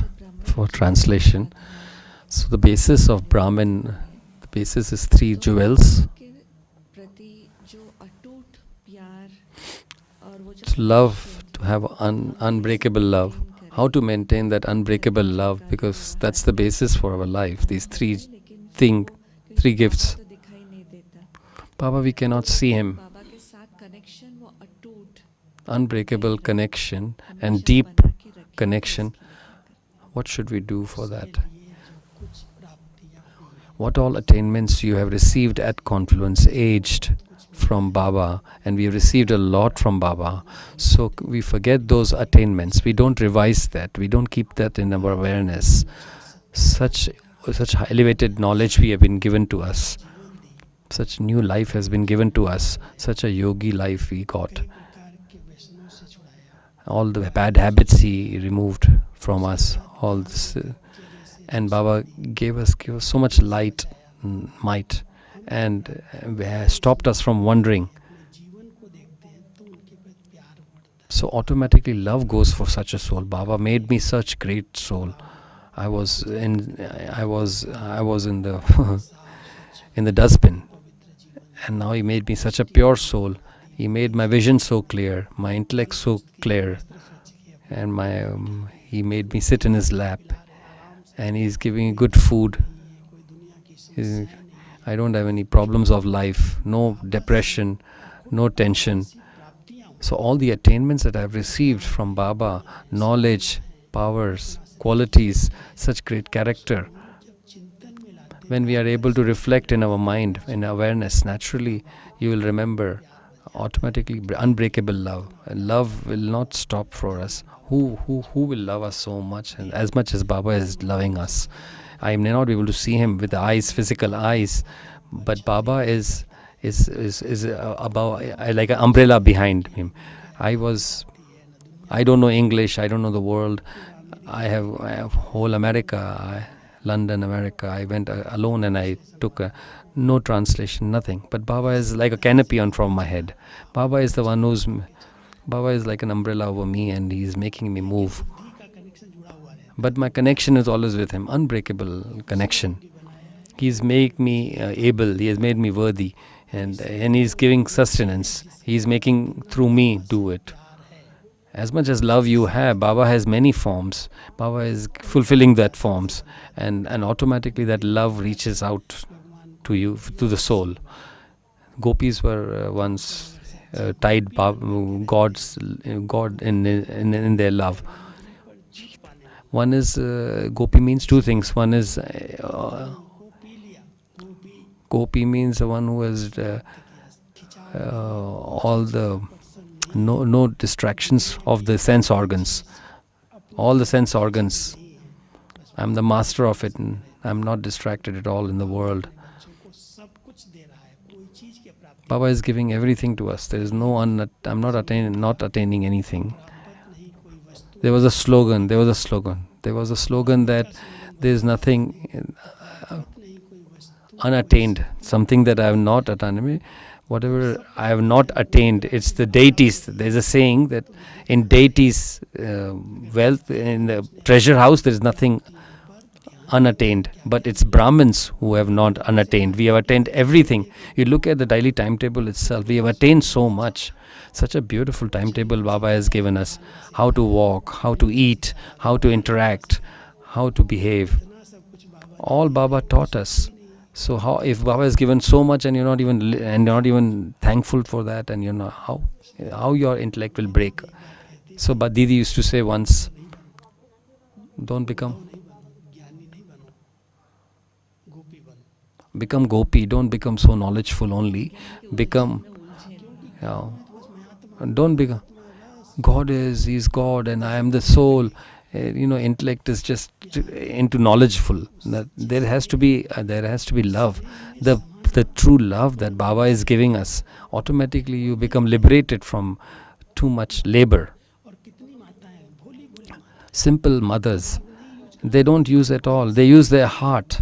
for translation. So the basis of Brahmin, the basis is 3 jewels. To love, to have unbreakable love. How to maintain that unbreakable love, because that's the basis for our life. These 3 gifts. Baba, we cannot see him. Unbreakable connection and deep connection. What should we do for that? What all attainments you have received at Confluence, aged from Baba, and we have received a lot from Baba. So we forget those attainments. We don't revise that. We don't keep that in our awareness. Such elevated knowledge we have been given to us. Such new life has been given to us. Such a yogi life we got. All the bad habits he removed from us. All this, and Baba gave us so much light, might, and stopped us from wandering. So automatically love goes for such a soul. Baba made me such great soul. I was in the in the dustbin, and now he made me such a pure soul. He made my vision so clear, my intellect so clear, and he made me sit in his lap, and he's giving me good food. I don't have any problems of life, no depression, no tension. So all the attainments that I've received from Baba, knowledge, powers, qualities, such great character, when we are able to reflect in our mind, in awareness, naturally you will remember automatically unbreakable love. Love will not stop for us. Who will love us so much, and as much as Baba is loving us? I may not be able to see him with the eyes, physical eyes, but Baba is above, like an umbrella behind him. I don't know English, I don't know the world. I have whole America, London, America. I went alone and I took no translation, nothing. But Baba is like a canopy on from my head. Baba is the one Baba is like an umbrella over me, and he's making me move. But my connection is always with him, unbreakable connection. He's made me able, he has made me worthy, and he's giving sustenance. He's making through me do it. As much as love you have, Baba has many forms. Baba is fulfilling that forms, and automatically that love reaches out to you, to the soul. Gopis were once tied God in their love. One is Gopi means 2 things. One is Gopi means the one who has all the no distractions of the sense organs. All the sense organs. I'm the master of it, and I'm not distracted at all in the world. Baba is giving everything to us. There is no I'm not attaining anything. There was a slogan that there is nothing unattained, something that I have not attained. Whatever I have not attained, it's the deities. There's a saying that in deities' wealth, in the treasure house, there is nothing unattained. But it's Brahmins who have not unattained. We have attained everything. You look at the daily timetable itself, we have attained so much. Such a beautiful timetable Baba has given us. How to walk, how to eat, how to interact, how to behave. All Baba taught us. So how, if Baba has given so much and you're not even thankful for that, and how your intellect will break. So but Didi used to say once, don't become Gopi, don't become so knowledgeful only. Don't become He's God and I am the soul. Intellect is just into knowledgeful. That there has to be love, the true love that Baba is giving us. Automatically you become liberated from too much labor. Simple mothers, they don't use at all. They use their heart,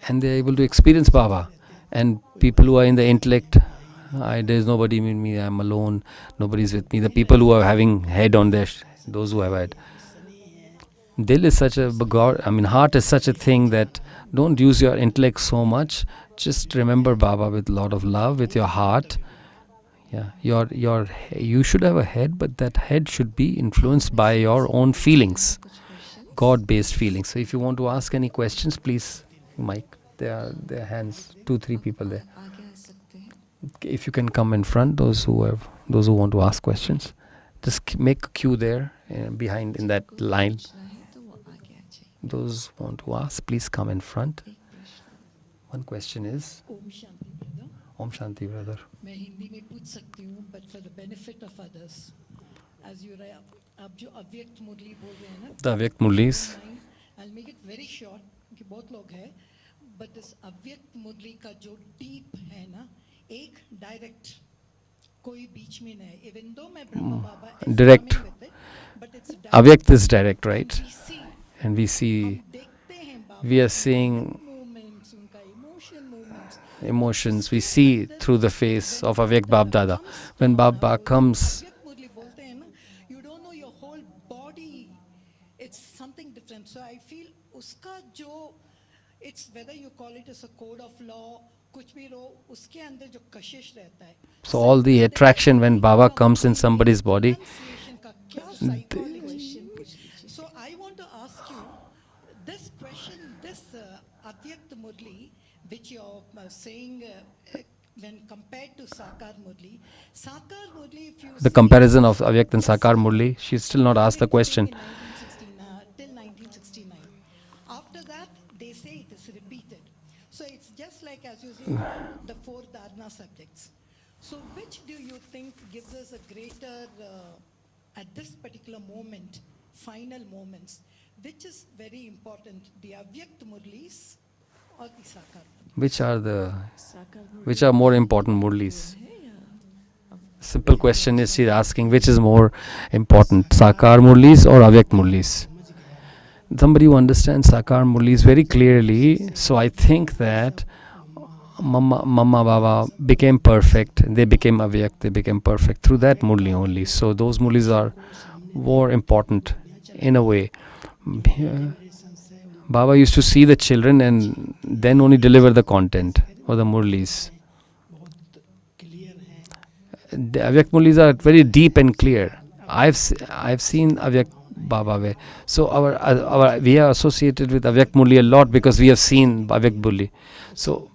and they are able to experience Baba. And people who are in the intellect, there is nobody with me, I am alone, nobody is with me. The people who are having head on their those who have had. Dil is such a heart is such a thing that don't use your intellect so much. Just remember Baba with a lot of love, with your heart. Yeah, you should have a head, but that head should be influenced by your own feelings, God-based feelings. So if you want to ask any questions, please, Mike. There are hands, 2-3 people there. If you can come in front, those who want to ask questions, just make a queue there behind in that line. Those who want to ask, please come in front. One question is Om Shanti, brother. मैं हिंदी में पूछ सकती हूँ, but for the benefit of others, as you आप जो अव्यक्त मुरली बोल रहे हैं ना, The Avyakt Murlis. I'll make it very short क्योंकि बहुत लोग हैं, but this अव्यक्त मुरली का जो deep है ना, एक direct, कोई बीच में नहीं, even though मैं ब्रह्मा बाबा Direct. but it's direct. Avyakt is direct, right? We see, And we see, देखते हैं बाबा we are seeing movements, उनका emotion movements. emotions. We see through the face of Avyakt Bab Dada. When Baba comes, अव्यक्त मुरली बोलते हैं ना, you don't know your whole body. It's something different. So I feel उसका जो, it's whether you call it as a code of law, कुछ भी रो, उसके अंदर जो कशिश रहता है. so all the attraction when Baba comes in somebody's body, Pronunciation का क्या psychology? So I want to ask you this question, this Avyakt Murli, which you're saying when compared to Sakar Murli, if you the see comparison of Avyakt and Sakar Murli, she's still not asked the question. in 1969, till 1969. After that, they say it is repeated. So it's just like, as you say, the 4 dharana subjects. So which do you think gives us a greater, at this particular moment, final moments, which is very important, the Avyakt Murlis or the Sakar Murli? Which are more important Murlis? Simple question is she's asking which is more important, Sakar Murlis or Avyakt Murlis? Somebody who understands Sakar Murlis very clearly, so I think that Mama Baba became perfect, they became Avyakt, they became perfect through that Murli only. So those Murlis are more important in a way. Baba used to see the children and then only deliver the content or the Murlis. The Avyakt Murlis are very deep and clear. I've seen Avyakt Baba way. So we are associated with Avyakt Murli a lot because we have seen Avyakt Murli. So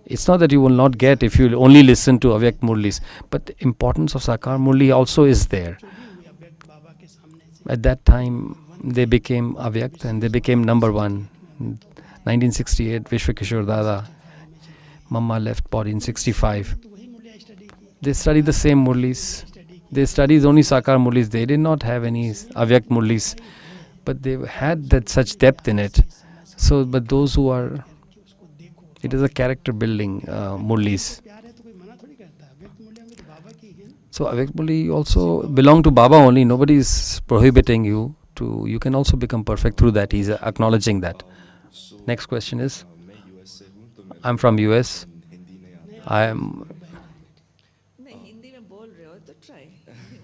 it's not that you will not get if you only listen to Avyakt Murlis, but the importance of Sakar Murli also is there. At that time, they became Avyakt and they became number one. 1968, Vishwa Kishore Dada. Mama left body in 65. They studied the same Murlis. They studied only Sakar Murlis. They did not have any Avyakt Murlis, but they had that such depth in it. So, but those who are, it is a character building Murlis. So Avyakt Murli also belong to Baba only. Nobody is prohibiting you to. You can also become perfect through that. He's acknowledging that. Next question is, I'm from US. I am. नहीं हिंदी में बोल रहे हो तो try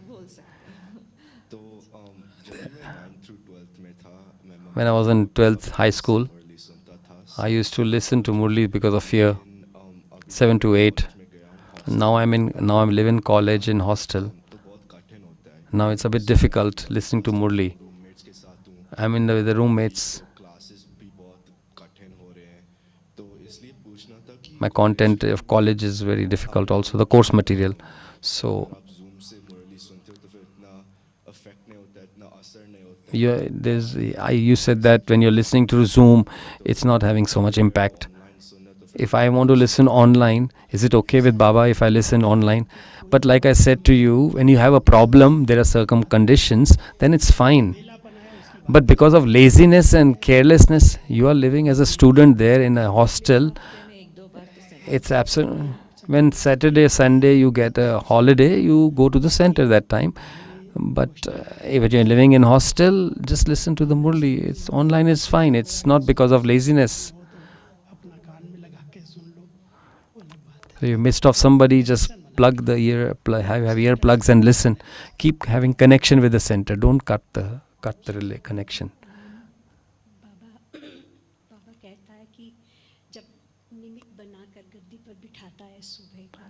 बोल सकते हो. When I was in 12th high school, I used to listen to Murli because of fear. 7 to 8. Now I live in college in hostel. Now it's a bit difficult listening to Murli. I'm in with the roommates. My content of college is very difficult also, the course material. So you said that when you're listening to Zoom, it's not having so much impact. If I want to listen online, is it okay with Baba if I listen online? But like I said to you, when you have a problem, there are certain conditions, then it's fine. But because of laziness and carelessness, you are living as a student there in a hostel. It's absolute. When Saturday, Sunday you get a holiday, you go to the center that time. But if you're living in hostel, just listen to the Murli. It's online is fine. It's not because of laziness. So you missed off somebody, just plug the have earplugs and listen. Keep having connection with the center. Don't cut the connection.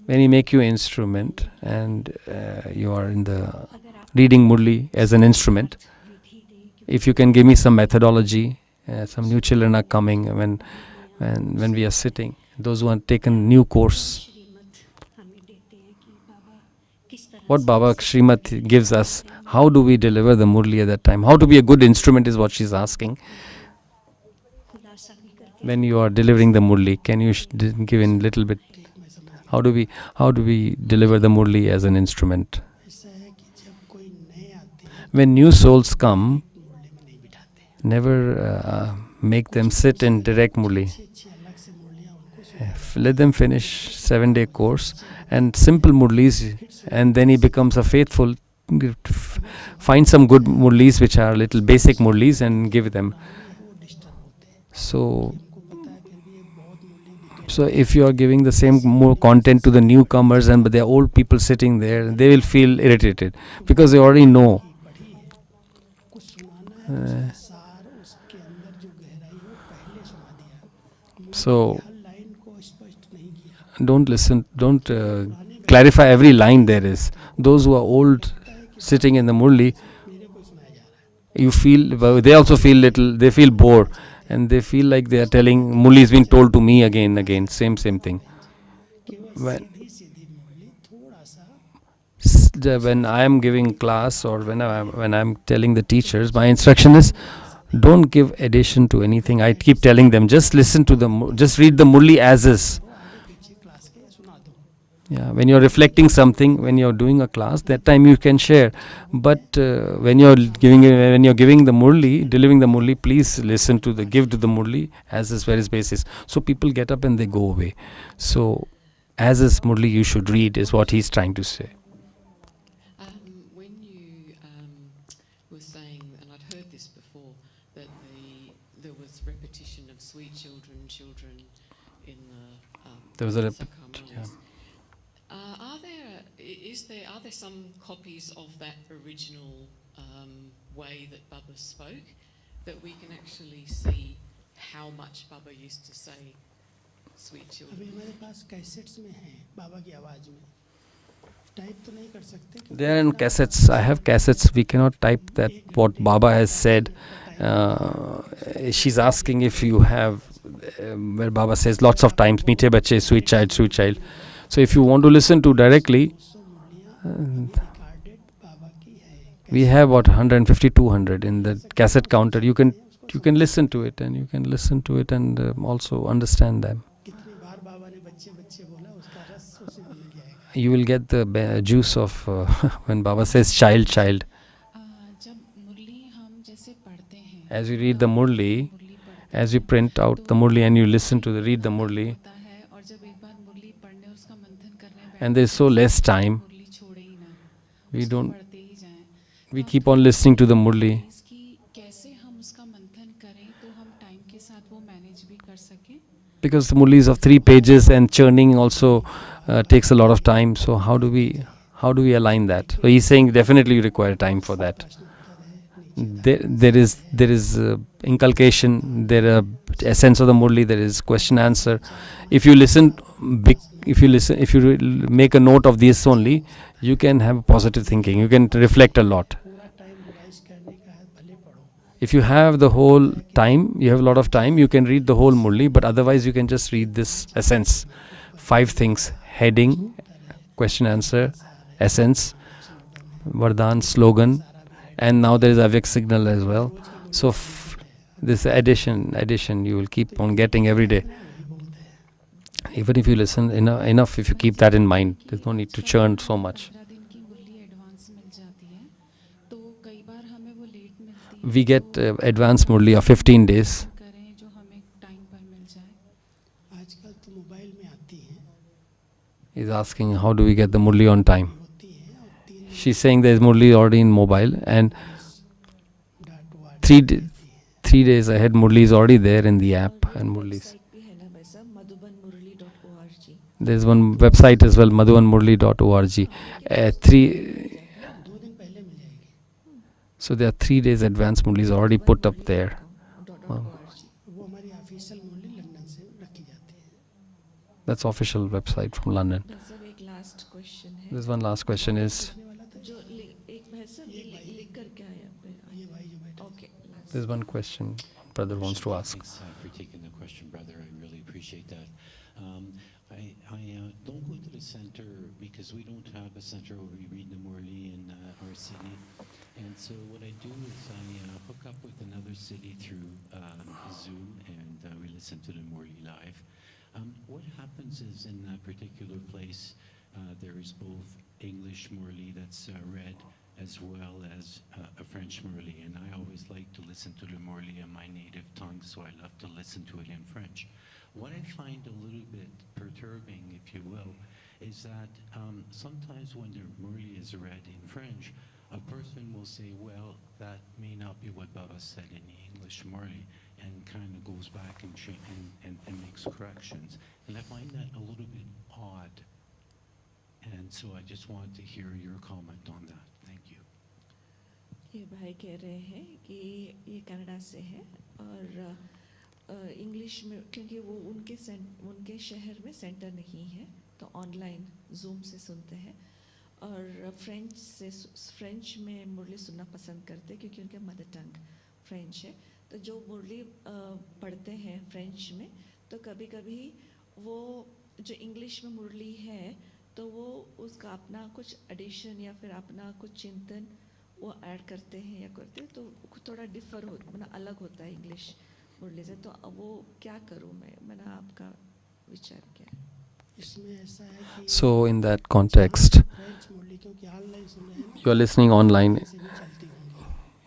When you make your instrument and you are in the reading Murli as an instrument, if you can give me some methodology, some new children are coming when we are sitting, those who have taken new course. What Baba Srimad gives us, how do we deliver the Murli at that time? How to be a good instrument is what she's asking. When you are delivering the Murli, can you give in little bit? How do we deliver the Murli as an instrument? When new souls come, never make them sit in direct Murli. Let them finish 7-day course and simple Murlis, and then he becomes a faithful. Find some good Murlis which are little basic Murlis and give them. So if you are giving the same more content to the newcomers but there are old people sitting there, they will feel irritated because they already know. So don't listen, don't clarify every line there is. Those who are old sitting in the Murli, you feel, they also feel they feel bored. And they feel like they are telling, Murli is being told to me again, same thing. When I am giving class or when I am telling the teachers, my instruction is, don't give addition to anything. I keep telling them, just listen to just read the Murli as is. Yeah, when you're reflecting something, when you're doing a class, that time you can share. But when you're giving the Murli, delivering the Murli, please listen to give to the Murli as is various basis. So people get up and they go away. So as is Murli you should read is what he's trying to say. When you were saying, and I'd heard this before, that there was repetition of sweet children in the There was a Are there some copies of that original way that Baba spoke that we can actually see how much Baba used to say sweet children? They are in cassettes. I have cassettes. We cannot type that what Baba has said. She's asking if you have where Baba says lots of times, "Meethe bache, sweet child." So if you want to listen to directly, we have about 150, 200 in the cassette counter. You can listen to it and also understand them. You will get the juice of when Baba says child. As you read the Murli, as you print out the Murli and you read the Murli, and there is so less time, we keep on listening to the Murli. Because the Murli is of 3 pages and churning also takes a lot of time. So how do we align that? So he's saying definitely you require time for that. There is inculcation, there are essence of the Murli, there is question answer. If you make a note of this only, you can have positive thinking. You can reflect a lot. If you have the whole time, you have a lot of time, you can read the whole Murli, but otherwise you can just read this essence. 5 things: heading, question answer, essence, Vardhan, slogan, and now there is Avyak signal as well. So this addition you will keep on getting every day. Even if you listen enough, if you keep that in mind, there's no need to churn so much. We get advanced Murli of 15 days. He's asking how do we get the Murli on time. She's saying there's Murli already in mobile, and 3 days ahead Murli is already there in the app and Murlis. There's one website as well, madhubanmurli.org. So there are 3 days advance Murlis already put up there. That's official website from London. एक last question है There's one last question is, जो एक भैंसा लिख कर क्या है okay there's one question brother wants to ask. Thanks for taking the question, brother. I really appreciate that. I don't go to the center because we don't have a center where we read the Murli in our city. And so what I do is I hook up with another city through Zoom and we listen to the Murli live. What happens is in that particular place, there is both English Murli that's read as well as a French Murli. And I always like to listen to the Murli in my native tongue, so I love to listen to it in French. What I find a little bit perturbing, if you will, is that sometimes when the Murli is read in French, a person will say, well, that may not be what Baba said in the English Murli, and kind of goes back and makes corrections. And I find that a little bit odd. And so I just wanted to hear your comment on that. Thank you. ये भाई कह रहे हैं कि ये Canada से है और इंग्लिश में क्योंकि वो उनके शहर में सेंटर नहीं है तो ऑनलाइन जूम से सुनते हैं और फ्रेंच में मुरली सुनना पसंद करते हैं क्योंकि उनका मदर टंग फ्रेंच है तो जो मुरली पढ़ते हैं फ्रेंच में तो कभी कभी वो जो इंग्लिश में मुरली है तो वो उसका अपना कुछ एडिशन या फिर अपना कुछ चिंतन वो ऐड करते हैं या करते हैं तो थोड़ा डिफर हो मतलब अलग होता है इंग्लिश मुरली से तो अब वो क्या करूँ मैंने आपका विचार क्या है इसमें ऐसा है कि So in that context, French Murali क्योंकि ऑनलाइन सुन रहे हैं you are listening online. ऐसे भी चलती होंगी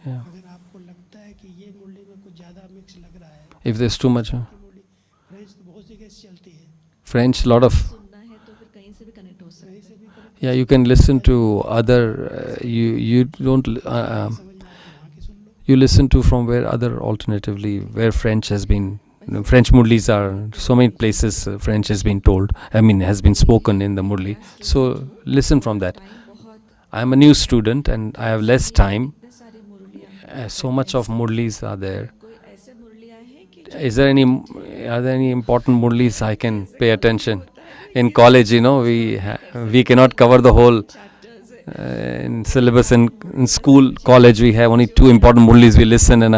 Yeah. अगर आपको लगता है कि ये मुरली में कुछ ज़्यादा मिक्स लग रहा है If there's too much कि मुरली फ्रेंच तो बहुत जगह से चलती है French, lot of, सुनना है तो फिर कहीं से भी कनेक्ट हो सकता कहीं है से भी करें yeah, you can listen to other, you don't, समझ में आती वहाँ की सुन लो you listen to from where other alternatively, where French has been, French Murlis are, so many places French has been told, has been spoken in the Murli. So listen from that. Time बहुत I am a new student and I have less time. इतने सारे मुरलियाँ So much of Murlis are there. कोई ऐसे मुरलियाँ हैं कि Is there are there any important Murlis I can pay attention? In college, we cannot cover the whole in syllabus. In school, college, we have only 2 important Murlis. We listen, and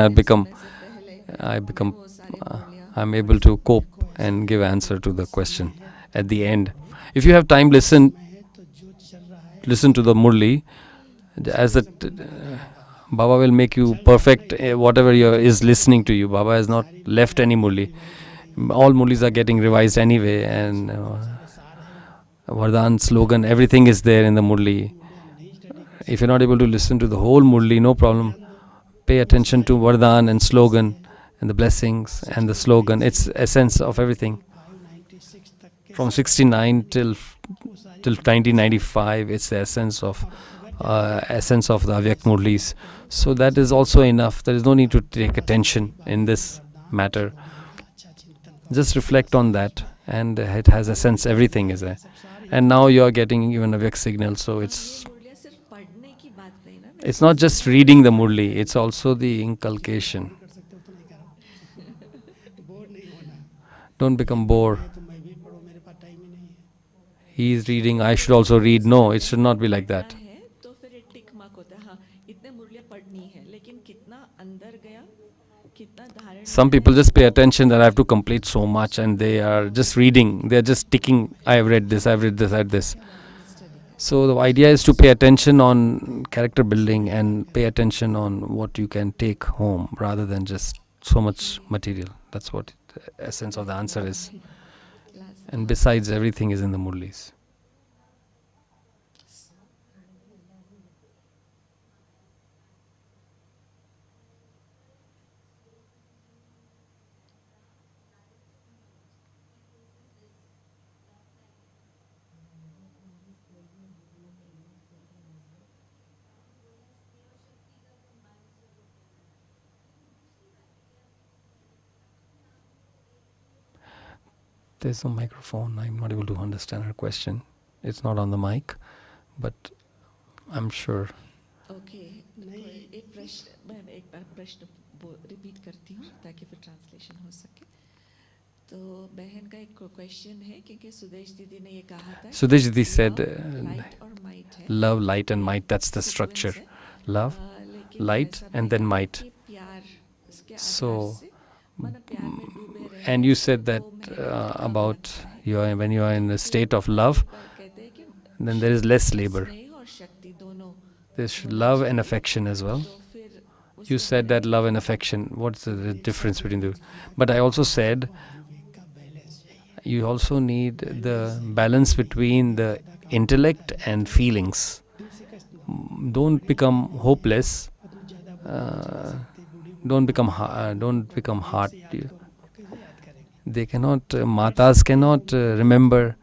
I'm able to cope and give answer to the question at the end. If you have time, listen to the Murli. As Baba will make you perfect whatever is listening to you. Baba has not left any Murli. All Murlis are getting revised anyway, and Vardhan, slogan, everything is there in the Murli. If you're not able to listen to the whole Murli, no problem. Pay attention to Vardhan and slogan and the blessings and the slogan. It's essence of everything. 96 तक के From 69 till 1995, it's the essence of the Avyak Murlis. So that is also enough. There is no need to take attention in this matter. अच्छा चिंतन करो Just reflect on that, and it has essence. Everything is there. And now you are getting even Avyak signal. So it's मुरलियाँ सिर्फ पढ़ने की बात नहीं ना it's not just reading the Murli. It's also the inculcation. कर सकते हो तो नहीं करो बोर नहीं होना Don't become bored. तो मैं भी पढ़ूँ मेरे पास टाइम ही नहीं है He is reading, I should also read. No, it should not be like that. है तो फिर एक टिक मार्क होता है हाँ इतने मुरलियाँ पढ़नी है लेकिन कितना अंदर गया कितना धारण Some people just pay attention that I have to complete so much, and they are just reading. They are just ticking, I have read this, I have read this, I have this. So the idea is to pay attention on character building and pay attention on what you can take home rather than just so much material. That's what the essence of the answer is. And besides, everything is in the Murlis. There's no microphone. I'm not able to understand her question. It's not on the mic, but I'm sure. Okay एक प्रश्न मैं एक बार प्रश्न repeat करती हूँ ताकि फिर translation हो सके. तो बहन का एक क्वेश्चन है क्योंकि सुदेश दीदी ने ये कहा था. Sudesh Didi said, लाइट और माइट है. love, light and might, that's the structure. Love, light and then might. So, and you said that about when you are in a state of love, then there is less labor. There's love and affection as well. You said that love and affection, what's the difference between the... But I also said, you also need the balance between the intellect and feelings. Don't become hopeless. Don't become hard. They cannot, matas cannot remember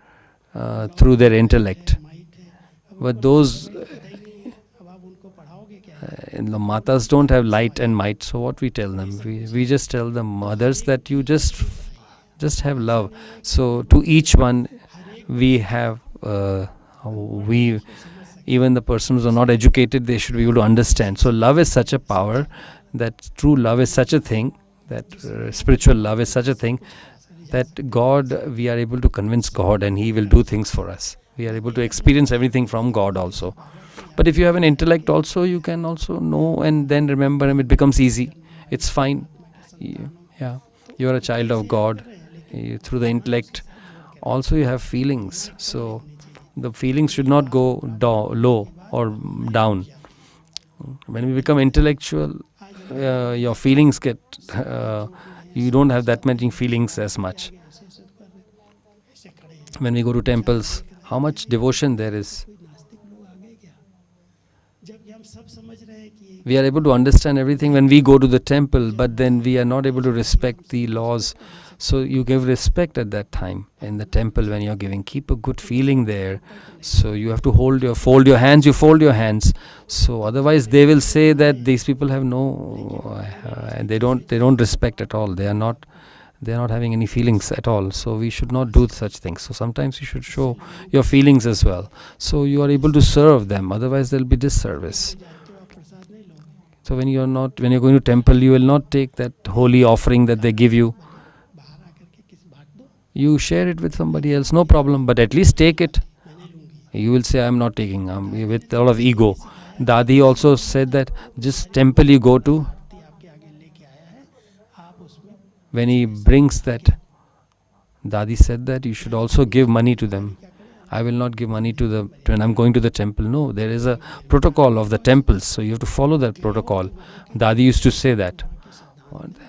through their intellect. But those the matas don't have light and might. So what we tell them? We just tell the mothers that you just have love. So to each one we have even the persons who are not educated, they should be able to understand. So love is such a power, that true love is such a thing, that spiritual love is such a thing, that God, we are able to convince God and He will do things for us. We are able to experience everything from God also. But if you have an intellect also, you can also know and then remember, and it becomes easy. It's fine. Yeah, you are a child of God. Through the intellect also you have feelings. So the feelings should not go low or down. When we become intellectual, your feelings get, you don't have that many feelings as much. When we go to temples, how much devotion there is. We are able to understand everything when we go to the temple, but then we are not able to respect the laws. So you give respect at that time in the temple when you are giving. Keep a good feeling there. So you have to fold your hands. You fold your hands. So otherwise they will say that these people have they don't respect at all. They are not having any feelings at all. So we should not do such things. So sometimes you should show your feelings as well. So you are able to serve them. Otherwise there will be disservice. So when you're going to temple, you will not take that holy offering that they give you. You share it with somebody else, no problem, but at least take it. You will say, I'm not taking, with a lot of ego. Dadi also said that just temple you go to, when he brings that, Dadi said that you should also give money to them. I will not give money when I'm going to the temple. No, there is a protocol of the temples, so you have to follow that protocol. Dadi used to say that.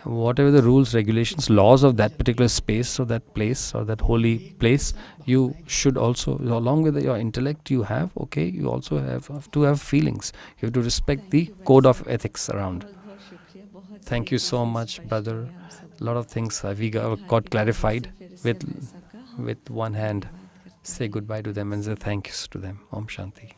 Whatever the rules, regulations, laws of that particular space or that place or that holy place, you should also, along with your intellect you have, you also have to have feelings. You have to respect the code of ethics around. Thank you so much, brother. A lot of things we got clarified with one hand. Say goodbye to them and say thanks to them. Om Shanti.